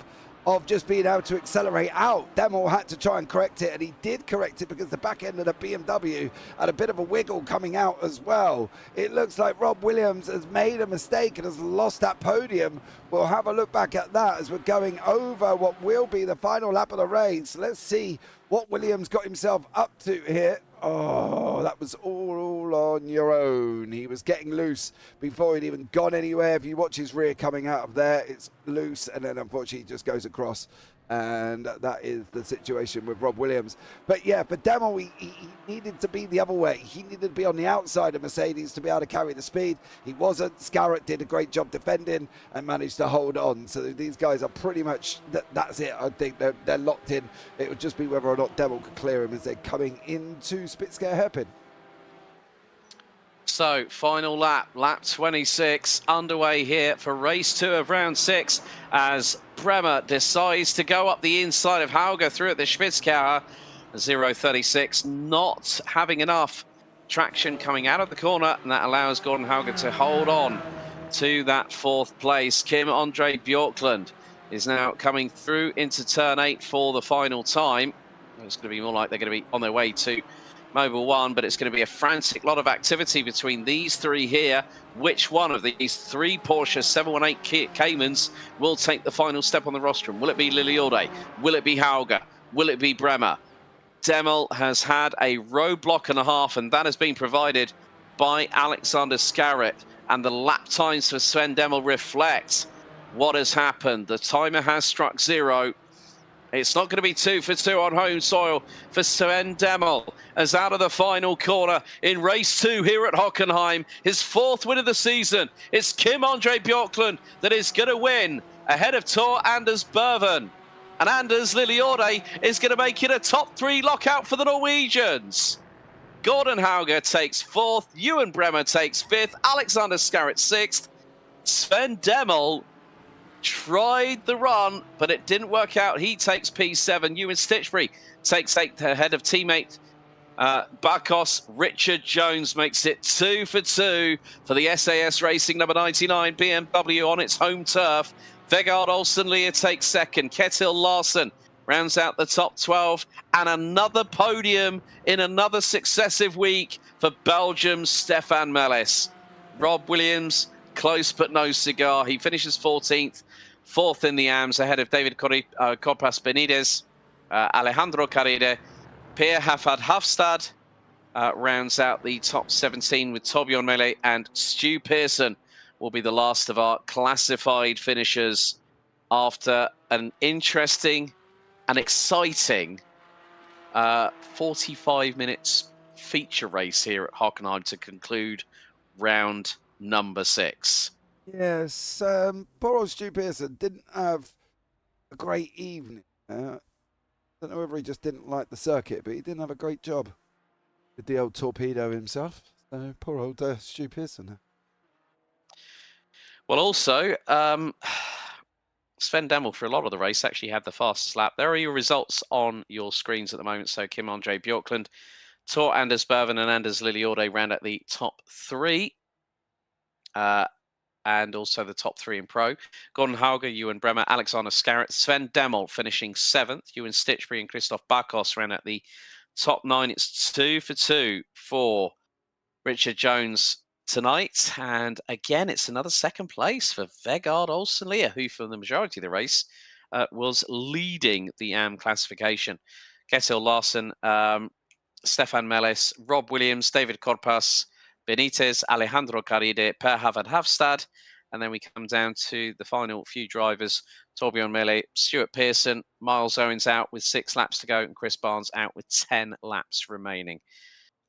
of just being able to accelerate out. Demel had to try and correct it, and he did correct it because the back end of the BMW had a bit of a wiggle coming out as well. It looks like Rob Williams has made a mistake and has lost that podium. We'll have a look back at that as we're going over what will be the final lap of the race. Let's see what Williams got himself up to here. Oh, that was all on your own. He was getting loose before he'd even gone anywhere. If you watch his rear coming out of there, it's loose, and then unfortunately he just goes across. And that is the situation with Rob Williams. But yeah, for Demel, he needed to be the other way. He needed to be on the outside of Mercedes to be able to carry the speed. He wasn't. Scarrett did a great job defending and managed to hold on. So these guys are pretty much, that's it. I think they're locked in. It would just be whether or not Demel could clear him as they're coming into Spitzker hairpin. So, final lap, lap 26, underway here for race 2 of round 6 as Bremer decides to go up the inside of Hauger through at the Spitzkauer. 0.36, not having enough traction coming out of the corner, and that allows Gordon Hauger to hold on to that 4th place. Kim Andre Bjorklund is now coming through into turn 8 for the final time. It's going to be more like they're going to be on their way to Mobile 1, but it's going to be a frantic lot of activity between these 3 here. Which one of these 3 Porsche 718 Caymans will take the final step on the rostrum? Will it be Liliode? Will it be Hauger? Will it be Bremer? Demel has had a roadblock and a half, and that has been provided by Alexander Scarrett. And the lap times for Sven Demel reflect what has happened. The timer has struck 0. It's not going to be 2 for 2 on home soil for Sven Demel as out of the final corner in race 2 here at Hockenheim. His 4th win of the season. It's Kim Andre Bjorklund that is going to win ahead of Tor Anders Berven. And Anders Liliode is going to make it a top 3 lockout for the Norwegians. Gordon Hauger takes 4th. Ewan Bremer takes 5th. Alexander Scarrett 6th. Sven Demel tried the run, but it didn't work out. He takes P7. Ewan Stitchbury takes 8th ahead of teammate Bakos. Richard Jones makes it 2 for 2 for the SAS Racing number 99 BMW on its home turf. Vegard Olsen-Lear takes 2nd. Ketil Larsen rounds out the top 12. And another podium in another successive week for Belgium's Stefan Mellis. Rob Williams, close but no cigar. He finishes 14th, 4th in the AMS ahead of David Corpas Benitez, Alejandro Carride. Pierre Hafad Hafstad rounds out the top 17 with Torbjorn Mele, and Stu Pearson will be the last of our classified finishers after an interesting and exciting 45 minutes feature race here at Hockenheim to conclude round number 6. Yes, poor old Stu Pearson didn't have a great evening. I don't know whether he just didn't like the circuit, but he didn't have a great job with the old torpedo himself. So poor old Stu Pearson. Well, also, Sven Demel, for a lot of the race, actually had the fastest lap. There are your results on your screens at the moment. So Kim Andre Bjorklund, Tor Anders Berven and Anders Liliode round at the top 3. And also the top 3 in pro. Gordon Hauger, Ewan Bremer, Alexander Scarrett, Sven Demel finishing 7th. Ewan Stitchbury and Christoph Bakos ran at the top 9. It's 2 for 2 for Richard Jones tonight. And again, it's another 2nd place for Vegard Olsen-Lear, who for the majority of the race was leading the AM classification. Ketil Larsen, Stefan Mellis, Rob Williams, David Corpas, Benitez, Alejandro Carride, Per Havad Hafstad. And then we come down to the final few drivers. Torbjorn Mele, Stuart Pearson, Miles Owens out with 6 laps to go, and Chris Barnes out with 10 laps remaining.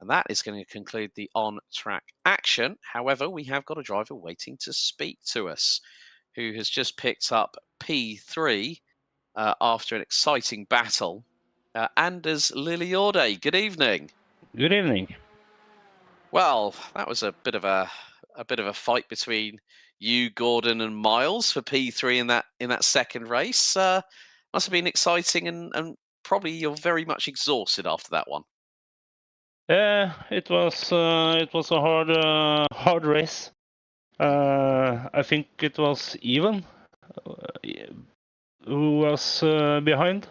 And that is going to conclude the on-track action. However, we have got a driver waiting to speak to us who has just picked up P3 after an exciting battle. Anders Liliode, good evening. Good evening. Well, that was a bit of a fight between you, Gordon, and Miles for P3 in that 2nd race. Must have been exciting, and probably you're very much exhausted after that one. It was a hard race. I think it was even who was behind,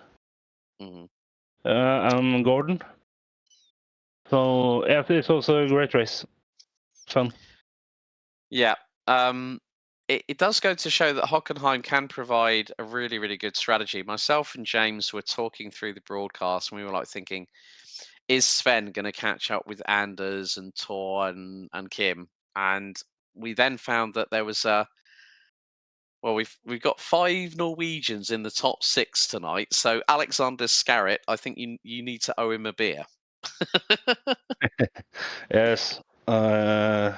and Gordon. So yeah, it was a great race. Fun. Yeah. It does go to show that Hockenheim can provide a really, really good strategy. Myself and James were talking through the broadcast, and we were like thinking, is Sven going to catch up with Anders and Tor and Kim? And we then found that there was we've got 5 Norwegians in the top 6 tonight. So Alexander Scarrett, I think you need to owe him a beer. Yes. I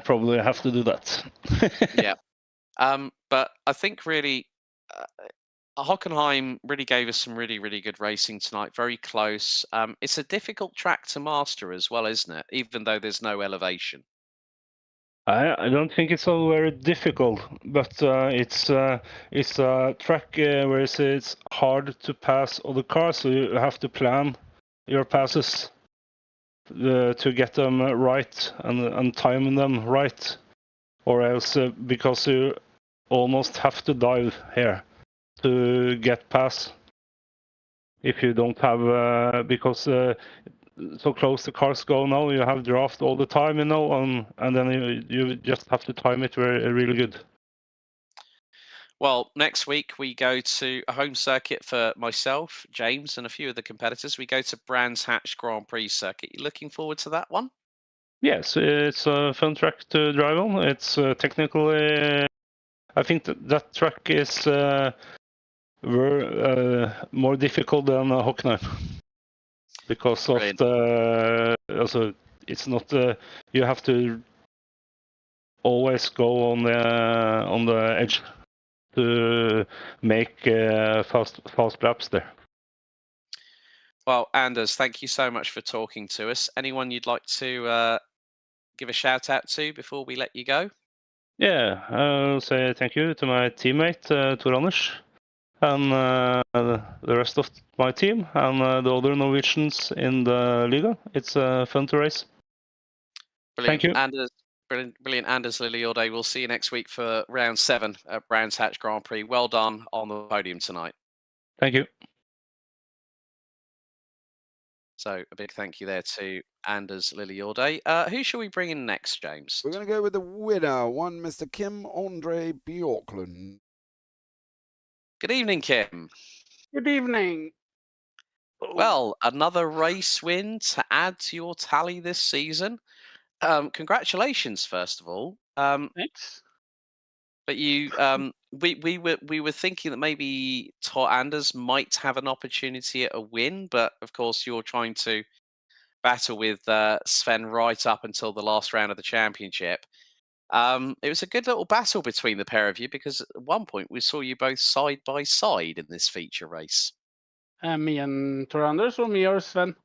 probably have to do that. Yeah. But I think really Hockenheim really gave us some really good racing tonight. Very close. It's a difficult track to master as well, isn't it? Even though there's no elevation. I don't think it's so very difficult, but it's a track where it's hard to pass other cars, so you have to plan your passes to get them right and time them right, or else because you almost have to dive here to get past if you don't have because so close the cars go now, you have draft all the time, and then you just have to time it really good. Well, next week we go to a home circuit for myself, James, and a few of the competitors. We go to Brands Hatch Grand Prix circuit. You looking forward to that one? Yes, it's a fun track to drive on. It's technically, I think that track is more difficult than Hockenheim because of Brilliant. also it's not you have to always go on the edge to make fast laps there. Well, Anders, thank you so much for talking to us. Anyone you'd like to give a shout out to before we let you go? Yeah, I'll say thank you to my teammate Tor Anders, and the rest of my team, and the other Norwegians in the Liga. It's fun to race. Brilliant. Thank you. Anders, brilliant Anders Lilliorde. We'll see you next week for round 7 at Brands Hatch Grand Prix. Well done on the podium tonight. Thank you. So a big thank you there to Anders Lilliorde. Who shall we bring in next, James? We're going to go with the winner, one Mr. Kim Andre Bjorklund. Good evening, Kim. Good evening. Well, another race win to add to your tally this season. Congratulations, first of all. Thanks. But you, we were thinking that maybe Tor Anders might have an opportunity at a win, but of course you're trying to battle with Sven right up until the last round of the championship. It was a good little battle between the pair of you because at one point we saw you both side by side in this feature race. Me and Tor Anders, or me or Sven?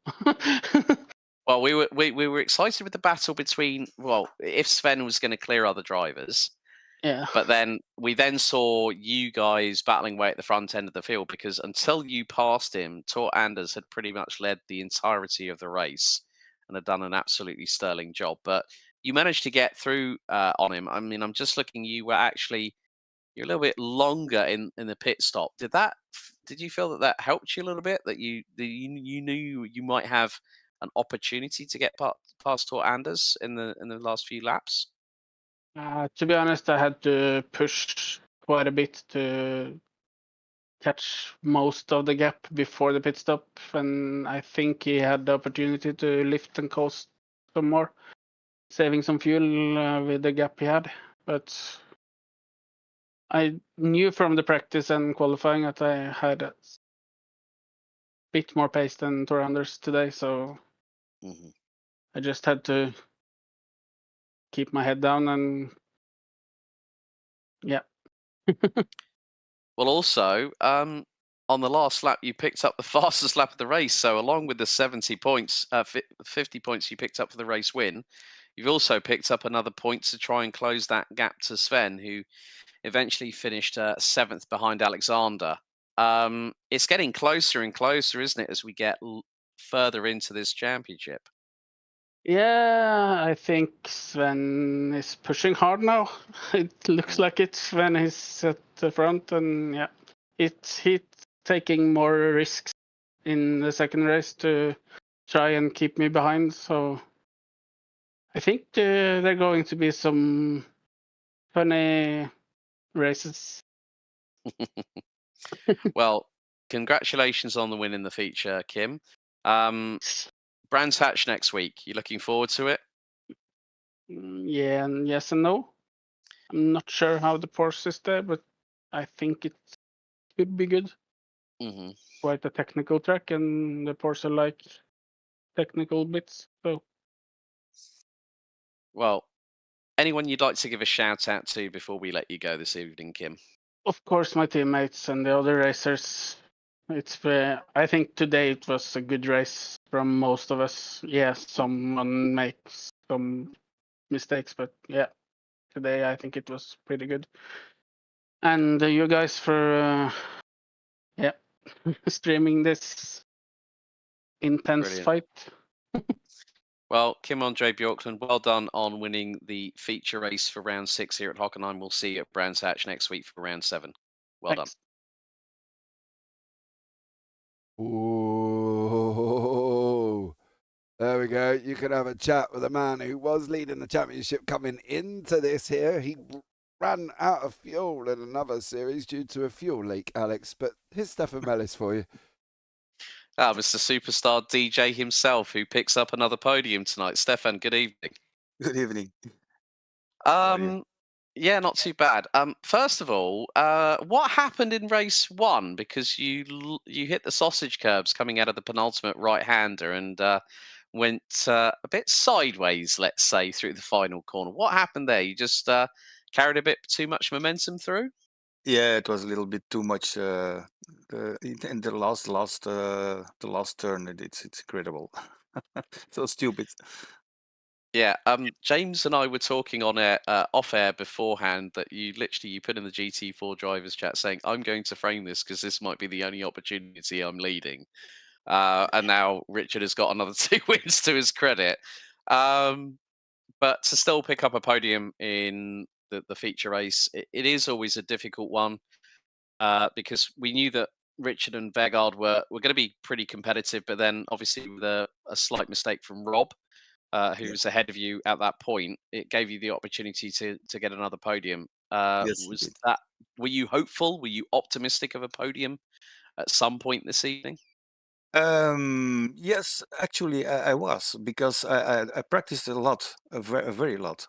Well, we were excited with the battle between, well, if Sven was going to clear other drivers. Yeah. But then we saw you guys battling away at the front end of the field because until you passed him, Tor Anders had pretty much led the entirety of the race and had done an absolutely sterling job. But you managed to get through on him. I mean, I'm just looking. You're a little bit longer in the pit stop. Did you feel that helped you a little bit? That you knew you might have an opportunity to get past Tor Anders in the last few laps? To be honest, I had to push quite a bit to catch most of the gap before the pit stop, and I think he had the opportunity to lift and coast some more, saving some fuel with the gap he had. But I knew from the practice and qualifying that I had a bit more pace than Tor Anders today, so I just had to keep my head down and yeah. Well, also, on the last lap, you picked up the fastest lap of the race. So along with the 70 points, 50 points you picked up for the race win, you've also picked up another point to try and close that gap to Sven, who eventually finished 7th behind Alexander. It's getting closer and closer, isn't it, as we get further into this championship? Yeah, I think Sven is pushing hard now. It looks like it. Sven is at the front, and yeah, he's taking more risks in the second race to try and keep me behind. So I think there are going to be some funny races. Well, congratulations on the win in the feature, Kim. Brands Hatch next week. You looking forward to it? Yeah, and yes and no. I'm not sure how the Porsche is there, but I think it could be good. Quite a technical track, and the Porsche like technical bits. So, well, anyone you'd like to give a shout out to before we let you go this evening, Kim? of course, my teammates and the other racers. I think today it was a good race from most of us. Yeah, someone makes some mistakes, but yeah, today I think it was pretty good. And you guys for streaming this intense Brilliant. fight. Well, Kim Andre Bjorklund, well done on winning the feature race for round 6 here at Hockenheim. We'll see you at Brands Hatch next week for round 7. Well Thanks. done. Ooh, there we go. You can have a chat with a man who was leading the championship coming into this here. He ran out of fuel in another series due to a fuel leak, Alex. But here's Stefan Mellis for you. Mr. Superstar DJ himself, who picks up another podium tonight. Stefan, good evening. Good evening. Yeah, not too bad. First of all, what happened in race 1? Because you hit the sausage curbs coming out of the penultimate right-hander and went a bit sideways, let's say, through the final corner. What happened there? You just carried a bit too much momentum through? Yeah, it was a little bit too much in the last turn. It's incredible. So stupid. Yeah, James and I were talking on air, off air beforehand that you put in the GT4 drivers chat saying, "I'm going to frame this because this might be the only opportunity I'm leading," and now Richard has got another 2 wins to his credit. But to still pick up a podium in the feature race, it is always a difficult one because we knew that Richard and Vegard were going to be pretty competitive, but then obviously with a slight mistake from Rob. Who was ahead of you at that point, it gave you the opportunity to get another podium. Yes, Were you hopeful? Were you optimistic of a podium at some point this evening? Yes, actually, I was, because I practiced a lot, a very lot.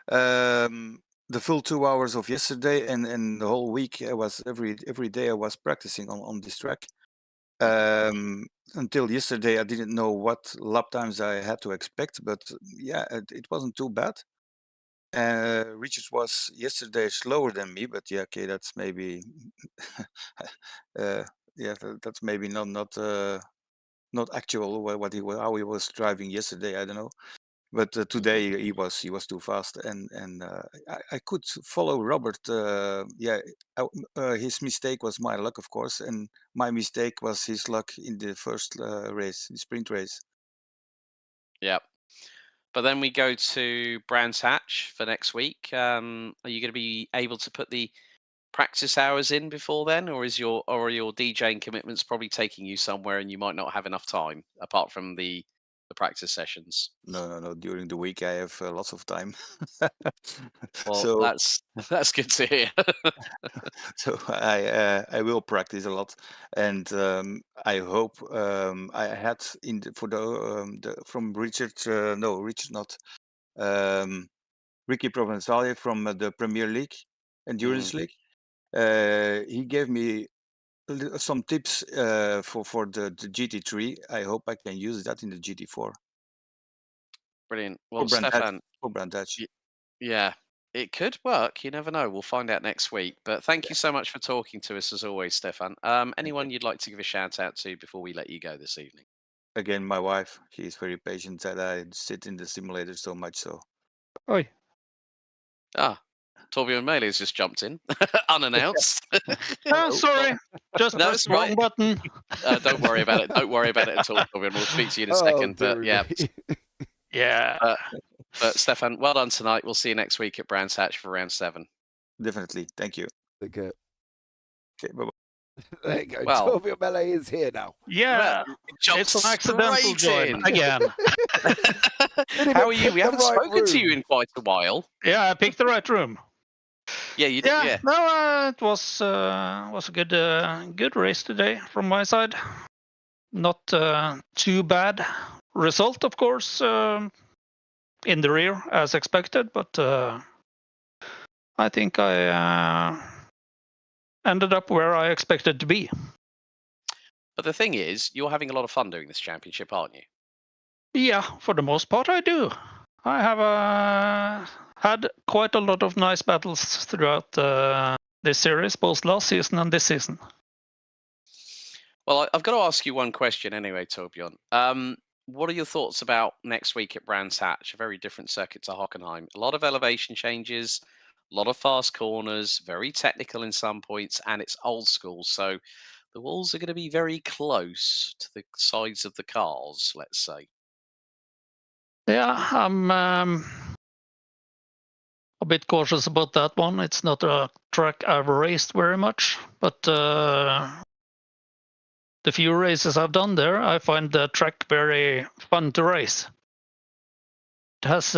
The full 2 hours of yesterday and the whole week, I was every day I was practicing on this track. Until yesterday, I didn't know what lap times I had to expect, but yeah, it wasn't too bad. Richard was yesterday slower than me, but yeah, okay, that's maybe that's maybe not actual how he was driving yesterday. I don't know, but today he was too fast, and I could follow Robert. His mistake was my luck, of course, and my mistake was his luck in the first race, the sprint race. Yeah. But then we go to Brands Hatch for next week. Are you going to be able to put the practice hours in before then, or are your DJing commitments probably taking you somewhere and you might not have enough time apart from the practice sessions? No. During the week, I have lots of time. Well, So that's good to hear. so I will practice a lot, and I hope I had from Richard. No, Richard not. Ricky Provenzali from the Premier League, Endurance League. He gave me some tips for the GT3. I hope I can use that in the GT4. Brilliant. Well, Stefan, for Brand Hatch. Yeah, it could work. You never know. We'll find out next week. But thank you so much for talking to us as always, Stefan. Anyone you'd like to give a shout out to before we let you go this evening? Again, my wife. She's very patient that I sit in the simulator so much. So. Oi. Torbjörn Meili has just jumped in, unannounced. Sorry, just No, press it's the wrong right. button. Don't worry about it. Don't worry about it at all, Torbjörn. We'll speak to you in a second. But yeah, Yeah. but Stefan, well done tonight. We'll see you next week at Brands Hatch for round 7. Definitely. Thank you. Okay. Okay, bye-bye. There you go. Well- Torbjörn Melee is here now. Yeah. It's an accidental join again. How are you? We pick the haven't right spoken to you room. in quite a while. Yeah, I picked the right room. Yeah, you did. Yeah. No, it was a good race today from my side. Not too bad result, of course, in the rear as expected, but I think I ended up where I expected to be. But the thing is, you're having a lot of fun doing this championship, aren't you? Yeah, for the most part, I do. I have had quite a lot of nice battles throughout the this series, both last season and this season. Well, I've got to ask you one question anyway, Torbjorn. What are your thoughts about next week at Brands Hatch? A very different circuit to Hockenheim. A lot of elevation changes, a lot of fast corners, very technical in some points, and it's old school. So the walls are going to be very close to the sides of the cars, let's say. Yeah, I'm a bit cautious about that one. It's not a track I've raced very much, but the few races I've done there, I find the track very fun to race. It has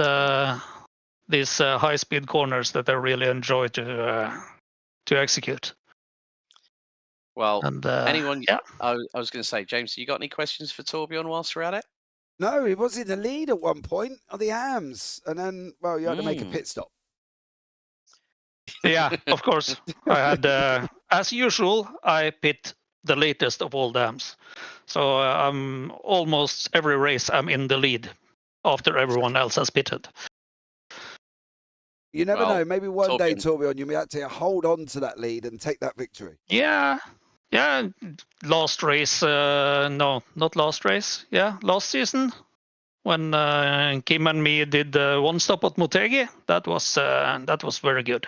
these high-speed corners that I really enjoy to execute. Well, And anyone? yeah. I was going to say, James, you got any questions for Torbjorn whilst we're at it? No, he was in the lead at one point on the AMs, and then, well, you had to make a pit stop. Yeah, of course. I had, as usual, I pit the latest of all dams. So I'm almost every race I'm in the lead after everyone else has pitted. You never know. Maybe one day, Torbjorn, Torbjorn, you may have to hold on to that lead and take that victory. Yeah. Last race, no, not last race. Yeah, last season when Kim and me did one stop at Motegi. That was very good.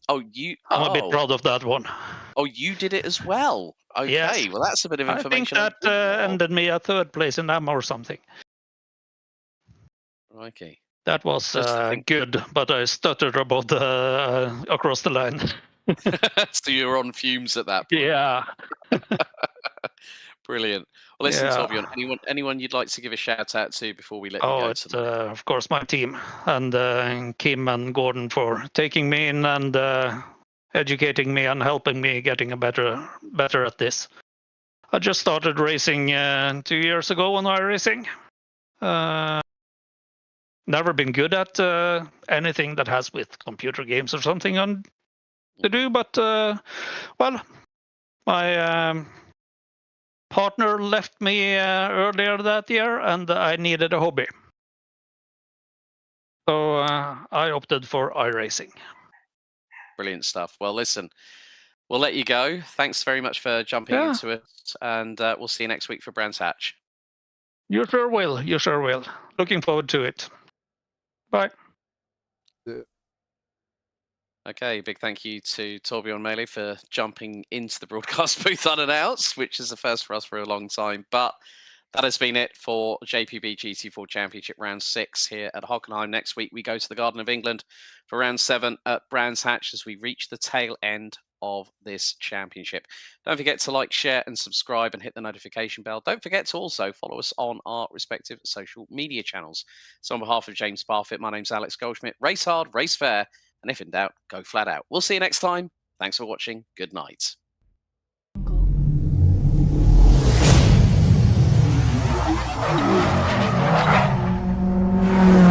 Oh, I'm a bit proud of that one. Oh, you did it as well. Okay, yes. Well, that's a bit of information. I think that ended me at third place in AM or something. Okay. That was good, but I stuttered about across the line. So you were on fumes at that point. Yeah. Brilliant. Well, listen, Torbjorn, anyone you'd like to give a shout out to before we let you go? It's of course my team and Kim and Gordon for taking me in and educating me and helping me getting better at this. I just started racing 2 years ago on iRacing. Never been good at anything that has with computer games or something to do, but well, my partner left me earlier that year, and I needed a hobby, so I opted for iRacing. Brilliant stuff. Well, listen, we'll let you go. Thanks very much for jumping into it, and we'll see you next week for Brands Hatch. You sure will. You sure will. Looking forward to it. Bye. Okay, big thank you to Torbjorn Melee for jumping into the broadcast booth unannounced, which is the first for us for a long time. But that has been it for JPB GT4 Championship Round 6 here at Hockenheim. Next week, we go to the Garden of England for Round 7 at Brands Hatch as we reach the tail end of this championship. Don't forget to like, share, and subscribe and hit the notification bell. Don't forget to also follow us on our respective social media channels. So on behalf of James Parfitt, my name's Alex Goldschmidt. Race hard, race fair, and if in doubt, go flat out. We'll see you next time. Thanks for watching. Good night. Cool.